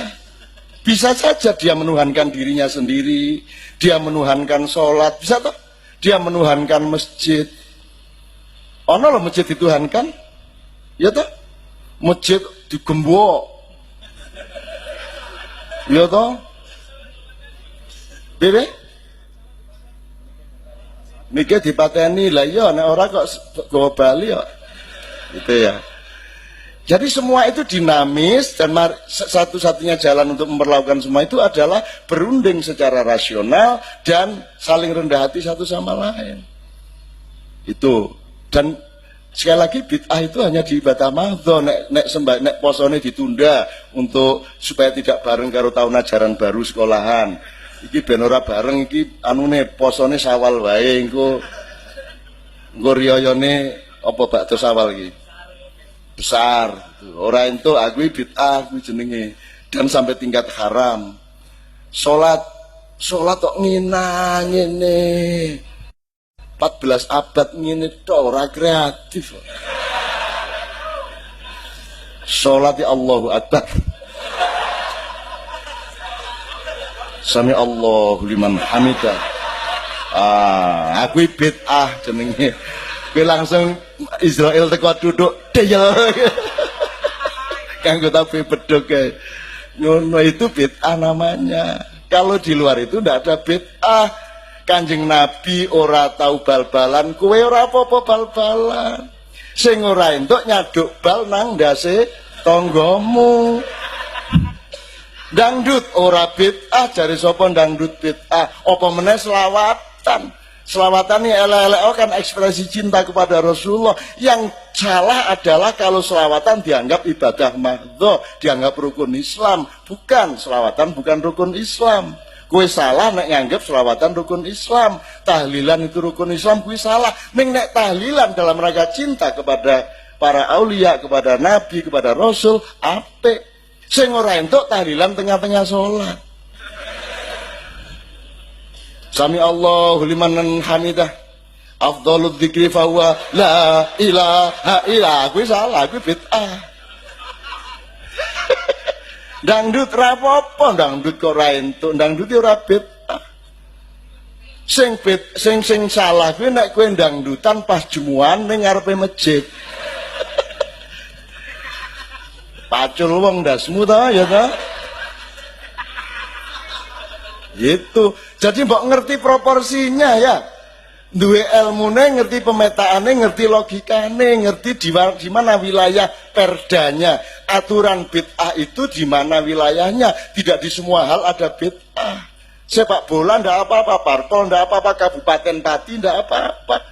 Bisa saja dia menuhankan dirinya sendiri, dia menuhankan sholat, bisa toh? Dia menuhankan masjid. Ono loh masjid dituhankan, ya toh? Masjid digembok, ya toh? Bebe? Mikir dipateni lah ya, nek ora kok gawa Bali ya. Gitu ya. Jadi semua itu dinamis dan satu-satunya jalan untuk memperlakukan semua itu adalah berunding secara rasional dan saling rendah hati satu sama lain. Itu. Dan sekali lagi bid'ah itu hanya di ibadah mahdoh, nek posone ditunda untuk supaya tidak bareng karo tahun ajaran baru sekolahan. Iki ben ora bareng iki anune posone Sawal wae engko riyayane apa bakdo Sawal iki. Besar ora entuk aku bid'ah kuwi jenenge dan sampai tingkat haram. Salat kok ngene 14 abad ngene tok ora kreatif. Salat ya Allahu Akbar. Sami Allahu liman hamidah. Aku bid'ah jenenge. Kowe langsung Israel teko duduk deyel. Kanggo tapi beduk kae. Ngono itu bid'ah namanya. Kalau di luar itu ndak ada bid'ah. Kanjeng Nabi ora tahu bal-balan, kowe ora apa-apa bal-balan. Sing ora entuk nyaduk bal nang ndase tanggamu. Dangdut ora bid'ah, jare sapa dangdut bid'ah? Apa meneh selawatan? Selawatan ini elek-elek kan ekspresi cinta kepada Rasulullah. Yang salah adalah kalau selawatan dianggap ibadah mahdhah, dianggap rukun Islam. Bukan, selawatan bukan rukun Islam. Kue salah nek nganggap selawatan rukun Islam. Tahlilan itu rukun Islam, kue salah. Nek tahlilan dalam rangka cinta kepada para aulia, kepada nabi, kepada rasul, apik. Sing ora entuk tahlilan tengah-tengah salat. Sami Allahu liman hamidah. Afdhaludz dzikri fa huwa la ilaha illallah. Kuwi salah, kuwi bid'ah. Dangdut ra apa-apa, dangdut kok ora entuk, dangdut ora bid'ah. Sing salah kuwi nek kowe dangdutan pas jemuan ning ngarepe masjid. Pacul wong ndasmu ta ya ta? Gitu. Jadi mbok ngerti proporsinya ya. Duwe ilmune, ngerti pemetaane, ngerti logikane, ngerti di mana wilayah perdanya. Aturan bid'ah itu di mana wilayahnya. Tidak di semua hal ada bid'ah. Sepak bola ndak apa-apa, parpol ndak apa-apa, kabupaten pati ndak apa-apa.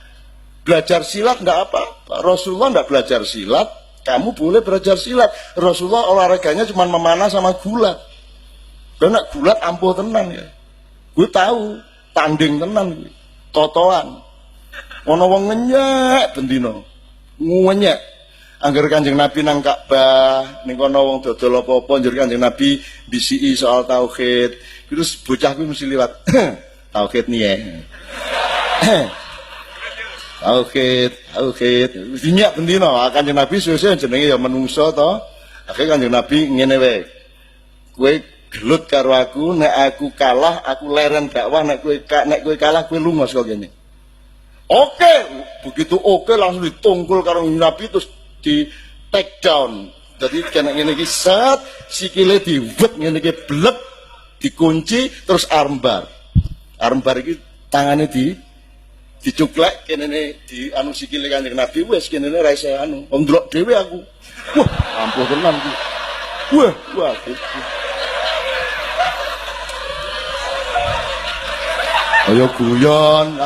Belajar silat ndak apa-apa. Rasulullah ndak belajar silat, kamu boleh belajar silat. Rasulullah olahraganya cuma memanah sama gulat. Karena gulat ampuh tenan ya. Gue tahu tanding tenan gue, totoan. Ono wong ngenyek bendino, ngenyek. Angger Kanjeng Nabi nang Ka'bah, ning kono wong dodol apa-apa njur Kanjeng Nabi bisiki soal tauhid. Terus bocah kuwi mesti liwat. Tauhid niye. Tauhid. Dinyak bendino, Kanjeng Nabi suwe-suwe jenenge ya menungso to. Akhire Kanjeng Nabi ngene wae. Kowe gelut karo aku, nek aku kalah aku leren dakwah, nek kowe kalah kowe lunga saka kene. Oke, begitu oke langsung ditungkul karo Nabi terus di take down. Jadi kena ngene iki set, sikile diwet ngene iki blek, dikunci terus armbar. Armbar iki tangane dicuklek kene di anu sikile Kanjeng Nabi wis kene ra iso anu. Om ndelok dhewe aku. Wah, ampuh tenan iki. Wah, gitu. Ayo guyon,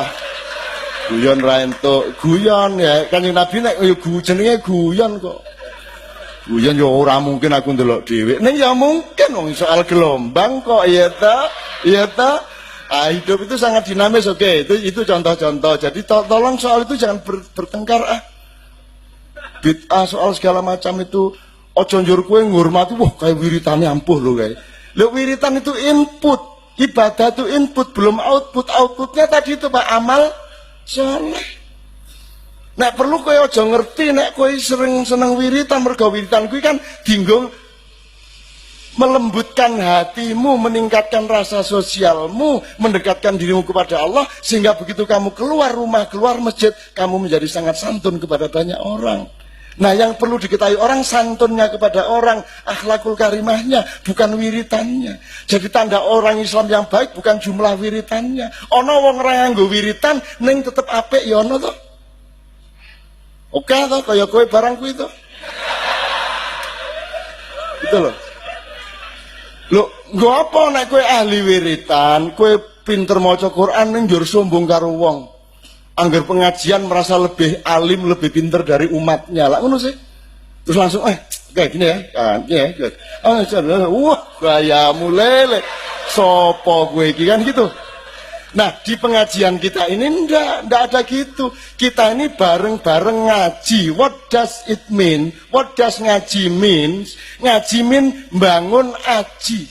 guyon ra entuk, guyon ya. Kanjeng Nabi nek yo jenenge guyon kok. Guyon yo ora mungkin aku ndelok dhewe. Ning ya mungkin wong soal gelombang kok iya ta? Iya ta? Hidup itu sangat dinamis, oke. Itu contoh-contoh. Jadi tolong soal itu jangan bertengkar Bid'ah soal segala macam itu ojo njur kowe ngurmati, wah kayak wiritane ampuh lho kae. Lho wiritan itu input. Ibadah itu input, belum output. Outputnya tadi itu Pak, amal soleh. Nek perlu kowe aja ngerti nek kowe sering seneng wiritan, mergo wiritan kuwi kan dinggo melembutkan hatimu, meningkatkan rasa sosialmu, mendekatkan dirimu kepada Allah, sehingga begitu kamu keluar rumah, keluar masjid, kamu menjadi sangat santun kepada banyak orang. Nah, yang perlu diketahui orang, santunnya kepada orang, akhlakul karimahnya, bukan wiritannya. Jadi tanda orang Islam yang baik bukan jumlah wiritannya. Ono wong ora nganggo wiritan ning tetep apik ya ono to. Oke to, kaya kowe barang kuwi to. Gitu loh. Lho, nggo apa nek kowe ahli wiritan, kowe pinter maca Quran ning njur sombong karo wong. Angger pengajian merasa lebih alim, lebih pinter dari umatnya. Lah ngono sih. Terus langsung kayak gini ya. Kan ya. Wah, gayamu lele. Sopo kowe iki kan gitu. Nah, di pengajian kita ini ndak ada gitu. Kita ini bareng-bareng ngaji. What does it mean? What does ngaji means? Ngaji mean bangun aji.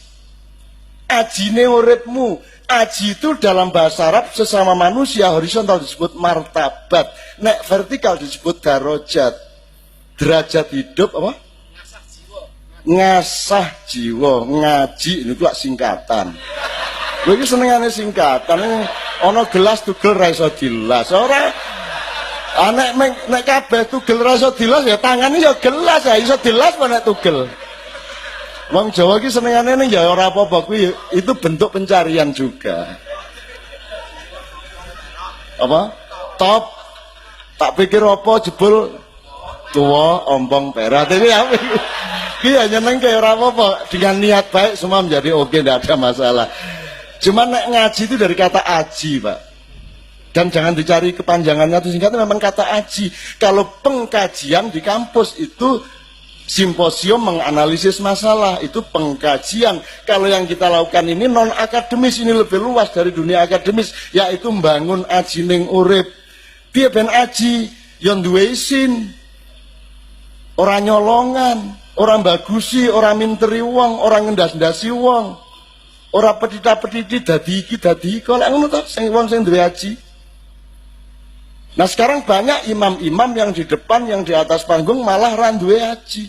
Ajine uripmu. Aji itu dalam bahasa Arab sesama manusia horizontal disebut martabat. Nek vertikal disebut darajat. Derajat hidup apa? Ngasah jiwa. Ngaji ini juga singkatan. Lha iki senengane singkatan. Ana gelas tugel ra iso dilas. Ora nek kabeh tugel ra iso dilas ya tangane ya gelas ya iso dilas apa nek tugel. Wong Jawa ki senengane ning ya ora apa-apa kuwi itu bentuk pencarian juga. Apa? Top. Tak pikir apa jebul tua ompong perak. Tapi apa? Ki hanya neng kayak ora apa-apa dengan niat baik semua menjadi oke, tidak ada masalah. Cuman nek ngaji itu dari kata aji, Pak. Dan jangan dicari kepanjangannya atau singkatnya, memang kata aji. Kalau pengkajian di kampus itu simposium menganalisis masalah, itu pengkajian. Kalau yang kita lakukan ini non akademis, ini lebih luas dari dunia akademis, yaitu membangun aji ning urip. Piye ben aji yang duwe isin, orang nyolongan, orang bagusi, orang minteri wong, orang ngendas-ndasi wong, orang petita-petiti dadi iki dadi iki, lek ngono to sing wong sing duwe aji. Nah sekarang banyak imam-imam yang di depan, yang di atas panggung malah ra duwe aji.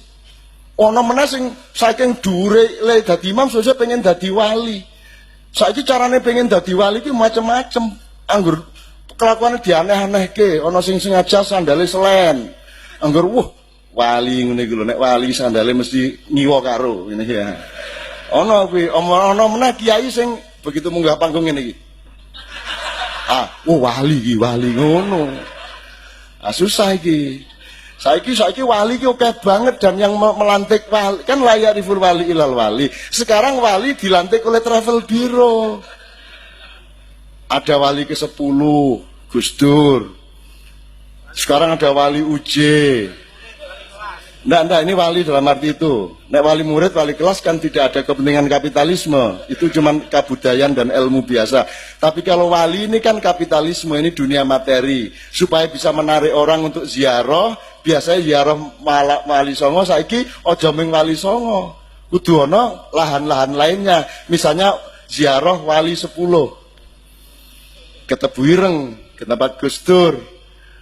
Ono meneh sing saking dhuwure le dadi imam sesuk pengen dadi wali. Saiki carane pengen dadi wali ki macem-macem. Anggur kelakuane dianeh-anehke, ana sing sengaja sandale selen. Anggur wali ngene iki lho, nek wali sandale mesti ngiwa karo ngene ya. Ana kuwi, ana meneh kiai sing begitu munggah panggung ngene iki. Wali iki, wali ngono. Susah iki. Saiki wali ki oke banget, dan yang melantik wali kan layak riful wali ilal wali. Sekarang wali dilantik oleh travel bureau. Ada wali ke-10, Gus Dur. Sekarang ada wali UJ. Nggak, ini wali dalam arti itu. Nek wali murid, wali kelas kan tidak ada kepentingan kapitalisme. Itu cuma kebudayaan dan ilmu biasa. Tapi kalau wali ini kan kapitalisme, ini dunia materi. Supaya bisa menarik orang untuk ziarah, biasanya ziarah wali songo, saiki ojo ming wali songo. Kudu ono lahan-lahan lainnya. Misalnya ziarah wali 10. Ke Tebu Ireng, ke tempat Gus Dur.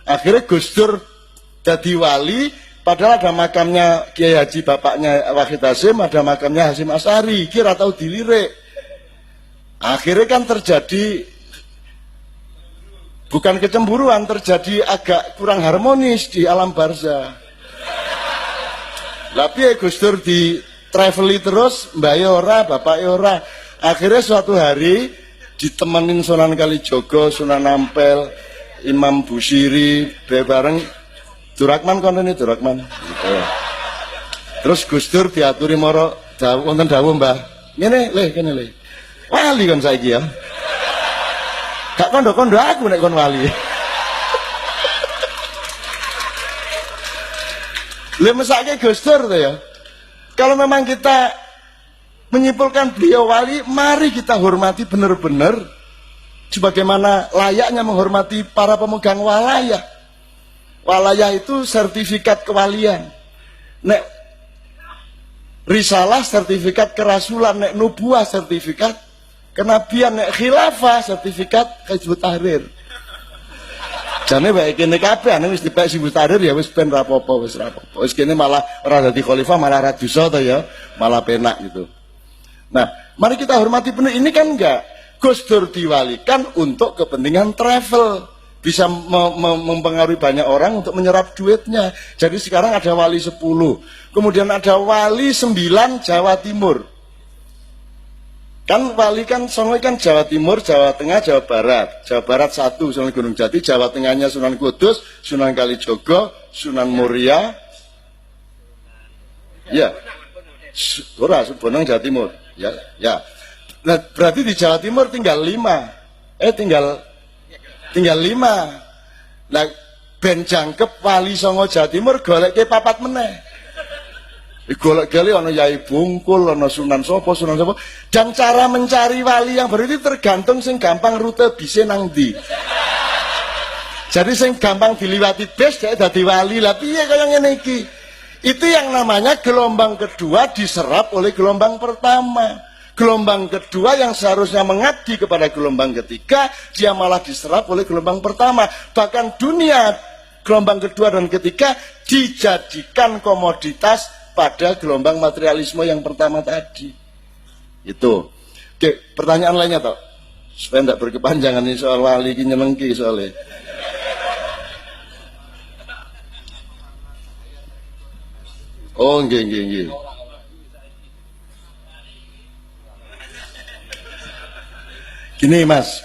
Akhirnya Gus Dur jadi wali, padahal ada makamnya Kiai Haji bapaknya Wahid Hasyim, ada makamnya Hasyim Asy'ari, kira tahu dilirik. Akhirnya kan terjadi bukan kecemburuan, terjadi agak kurang harmonis di alam barzah. Tapi Gus Dur di traveli terus, mbak ora, bapak ora. Akhirnya suatu hari ditemenin Sunan Kalijogo, Sunan Ampel, Imam Busiri, bareng Durakman kontene Durakman. Gitu. Terus Gus Dur diaturi moro wonten dawuh Mbah. Ngene kene le. Wali kon saiki ya. Gak kondo-kondo aku nek kon wali. Le mesake Gus Dur to ya. Kalau memang kita menyimpulkan beliau wali, mari kita hormati benar-benar sebagaimana layaknya menghormati para pemegang walayah. Walayah itu sertifikat kewalian. Nek risalah sertifikat kerasulan, nek nubuah sertifikat Kenabian nek khilafah sertifikat Hizbut Tahrir. Jane wae kene kabeh ane wis dipek Hizbut Tahrir ya wis ben ra apa-apa wis ra apa-apa. Wis kene malah ora dadi khalifah malah ra dosa to ya, malah penak gitu. Nah, mari kita hormati penuh ini kan enggak. Gus Dur diwalikan untuk kepentingan travel. Bisa mempengaruhi banyak orang untuk menyerap duitnya. Jadi sekarang ada wali 10. Kemudian ada wali 9 Jawa Timur. Kan wali kan Songo kan Jawa Timur, Jawa Tengah, Jawa Barat. Jawa Barat 1 Sunan Gunung Jati, Jawa Tengahnya Sunan Kudus, Sunan Kalijogo, Sunan Muria. Ya. Ora Bonang Jawa Timur. Ya, ya. Nah, berarti di Jawa Timur tinggal 5. Tinggal 5. Nah, ben jangkep wali Songo Jawa Timur goleke 4 meneh. Golek-golek ana Yai Bungkul, ana Sunan Sopo. Dan cara mencari wali yang baru itu tergantung sing gampang rute bise nang ndi. Jadi sing gampang diliwati bis dhek dadi wali. Lah piye kaya ngene iki? Itu yang namanya gelombang kedua diserap oleh gelombang pertama. Gelombang kedua yang seharusnya mengabdi kepada gelombang ketiga, dia malah diserap oleh gelombang pertama. Bahkan dunia gelombang kedua dan ketiga dijadikan komoditas pada gelombang materialisme yang pertama tadi. Itu. Oke, pertanyaan lainnya toh. Supaya tidak berkepanjangan ini soal wali ini nyenengki soalnya. Oh, nggih. Gini Mas,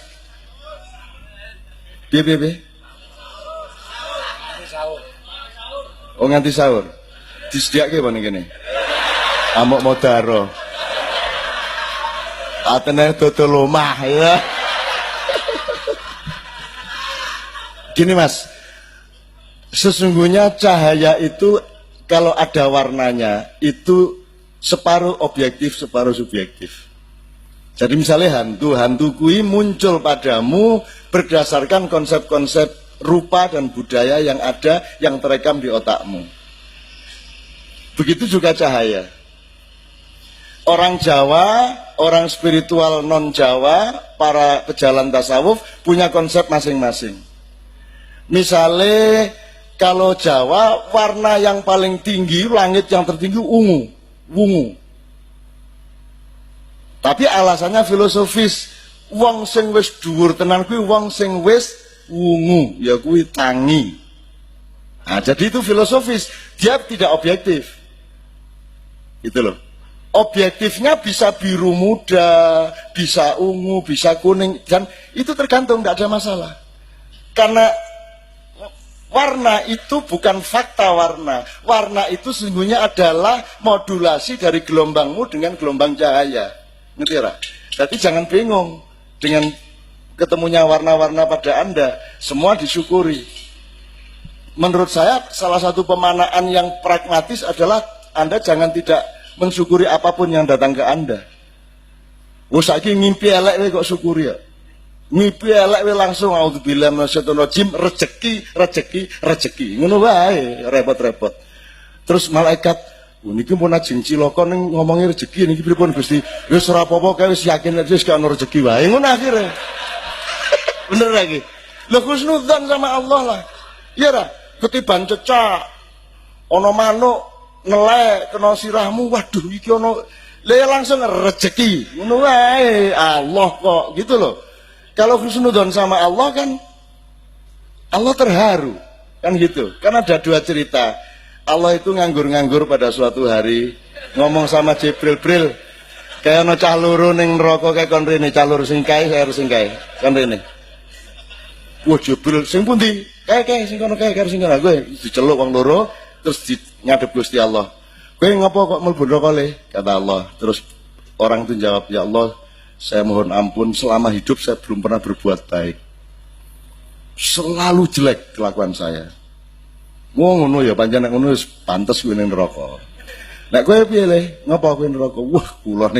piye? Oh nganti sahur, disediake apa ning kene? Amuk modaro, atene dodol omah ya. Gini Mas, sesungguhnya cahaya itu kalau ada warnanya itu separuh objektif, separuh subjektif. Jadi misalnya hantu kui muncul padamu berdasarkan konsep-konsep rupa dan budaya yang ada yang terekam di otakmu. Begitu juga cahaya. Orang Jawa, orang spiritual non Jawa, para pejalan tasawuf punya konsep masing-masing. Misalnya kalau Jawa warna yang paling tinggi, langit yang tertinggi wungu. Tapi alasannya filosofis. Wong sing wis dhuwur tenan kuwi wong sing wis wungu, ya kuwi tangi. Nah, jadi itu filosofis. Dia tidak objektif. Gitu loh. Objektifnya bisa biru muda, bisa ungu, bisa kuning, dan itu tergantung, tidak ada masalah. Karena warna itu bukan fakta warna. Warna itu sesungguhnya adalah modulasi dari gelombangmu dengan gelombang cahaya. Ngerti ya? Jadi jangan bingung dengan ketemunya warna-warna pada Anda. Semua disyukuri. Menurut saya salah satu pemanaan yang pragmatis adalah Anda jangan tidak mensyukuri apapun yang datang ke Anda. Saiki ngimpi elek kok syukuri ya. Ngimpi elek langsung auzubillahi minasyaitonir rajim, rezeki. Ngono wae, repot-repot. Terus malaikat niki pun ajeng cilaka ning ngomongi rezeki niki pripun Gusti? Wis ora apa-apa kae wis yakin wis ana rezeki wae. Ngono akhire. Bener lagi. Lho husnudzan sama Allah lah. Iya ra, ketiban cecak. Ana manuk nelek kena sirahmu, waduh iki ana langsung rezeki. Ngono wae. Allah kok gitu loh. Kalau husnudzan sama Allah kan Allah terharu. Kan gitu. Kan ada dua cerita. Allah itu nganggur-nganggur pada suatu hari ngomong sama Jibril, kayak ana cah loro ning neraka kayak kon rene, cah loro sing kae saya harus sing kae. Kon rene. Wah Jibril sing pundi? Kae sing kono kae sing kono. Kowe diceluk wong loro terus ngadep Gusti Allah. Kowe ngapa kok mlebu neraka le? Kata Allah. Terus orang itu jawab, "Ya Allah, saya mohon ampun selama hidup saya belum pernah berbuat baik. Selalu jelek kelakuan saya." Ngono ya pancen nek ngono wis pantes kuwi ning neraka. Nek kowe piye le? Ngapa kowe neraka? Wah, kula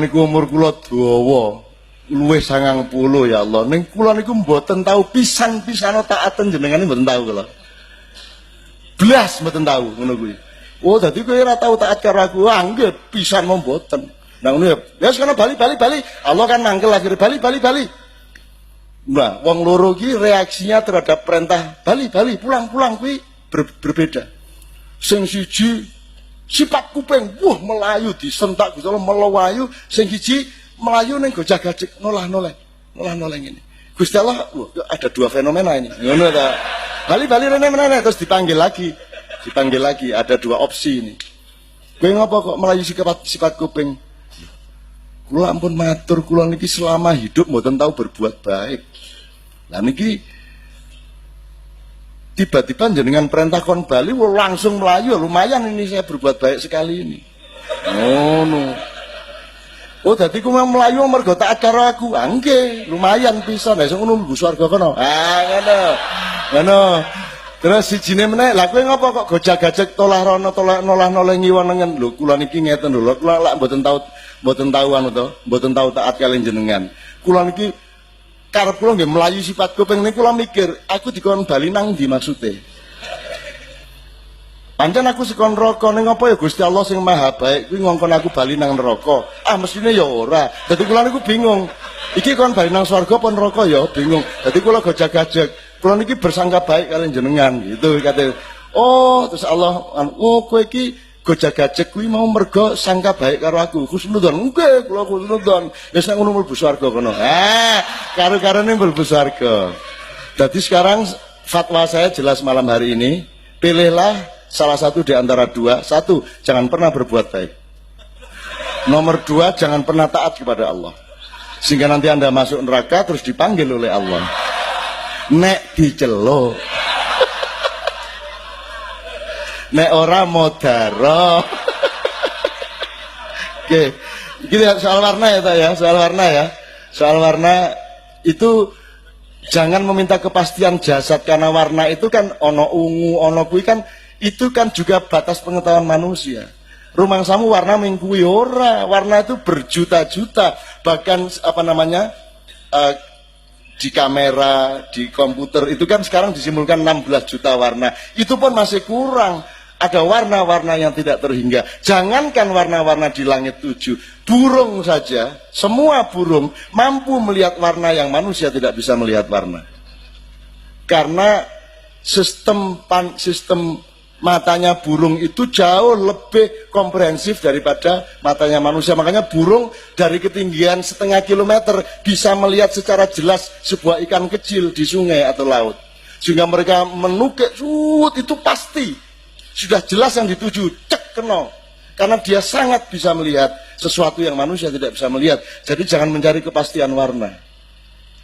niku umur kula dawa. Luwih 90 ya Allah. Ning kula niku mboten tahu pisan-pisan taaten jenengane mboten tahu kula. Blas mboten tahu ngono kuwi. Oh, dadi kowe ora tahu taat karo aku. Ah, nggih, pisan mboten. Nah ngono ya sekarang bali. Allah kan mangkel akhirnya bali. Nah, wong loro ki reaksinya terhadap perintah bali, pulang kuwi berbeda. Sing siji sifat kuping, melayu disentak Gusti Allah melayu, sing siji melayu ning gojag-gajeg nolah ngene. Gusti Allah, ada dua fenomena ini. Ngono ta. Bali rene terus dipanggil lagi, ada dua opsi ini. Kowe ngapa kok melayu sifat kuping? Kula ampun matur, kula niki selama hidup mboten tahu berbuat baik. Lah niki tiba-tiba jenengan perintah kon bali langsung melayu, lumayan ini saya berbuat baik sekali ini. Oh dadi ku melayu mergo taat karo aku. Nggih, lumayan pisan. Lah sing ngono mlebu swarga kono. Ngono. Terus sijine meneh, lah kowe ngapa kok gojag-gajeg tolah rono nolah ngiwonengen. Lho kula niki ngeten lho, kula lak mboten tahu taat kalian jenengan. Kula niki karep kula nggih melayu sifat kuping niku kula mikir, aku dikon bali nang ndi maksude? Pancen aku sekon neraka ning apa ya Gusti Allah sing Maha Baik kuwi ngongkon aku bali nang neraka. Mestine ya ora. Dadi kula niku bingung. Iki kon bali nang swarga apa neraka ya bingung. Dadi kula gojag-gajeg. Kula niki bersangka baik kalian jenengan gitu kate. Oh, terus Allah, kowe iki gojag-gajeg kuwi mau mergo sangka baik karo aku. Husnudzon. Nggih, kula husnudzon. Wis nek ngono mlebu swarga kono. Karo-karone mlebu swarga. Jadi sekarang fatwa saya jelas malam hari ini, pilihlah salah satu di antara dua. Satu, jangan pernah berbuat baik. Nomor dua, jangan pernah taat kepada Allah. Sehingga nanti Anda masuk neraka terus dipanggil oleh Allah. Nek diceluk. Nek ora modaro. Oke. Gini soal warna ya, Soal warna itu jangan meminta kepastian jasad karena warna itu kan ono ungu, ono kuwi kan itu kan juga batas pengetahuan manusia. Rumangsamu warna ming kuwi ora, warna itu berjuta-juta, bahkan di kamera, di komputer itu kan sekarang disimulkan 16 juta warna. Itu pun masih kurang. Ada warna-warna yang tidak terhingga. Jangankan warna-warna di langit 7, burung saja, semua burung mampu melihat warna yang manusia tidak bisa melihat warna. Karena sistem matanya burung itu jauh lebih komprehensif daripada matanya manusia. Makanya burung dari ketinggian setengah kilometer bisa melihat secara jelas sebuah ikan kecil di sungai atau laut. Sehingga mereka menukik, itu pasti sudah jelas yang dituju, cek kena. Karena dia sangat bisa melihat sesuatu yang manusia tidak bisa melihat. Jadi jangan mencari kepastian warna.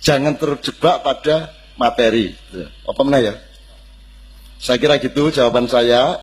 Jangan terjebak pada materi. Apa mana ya? Saya kira gitu jawaban saya.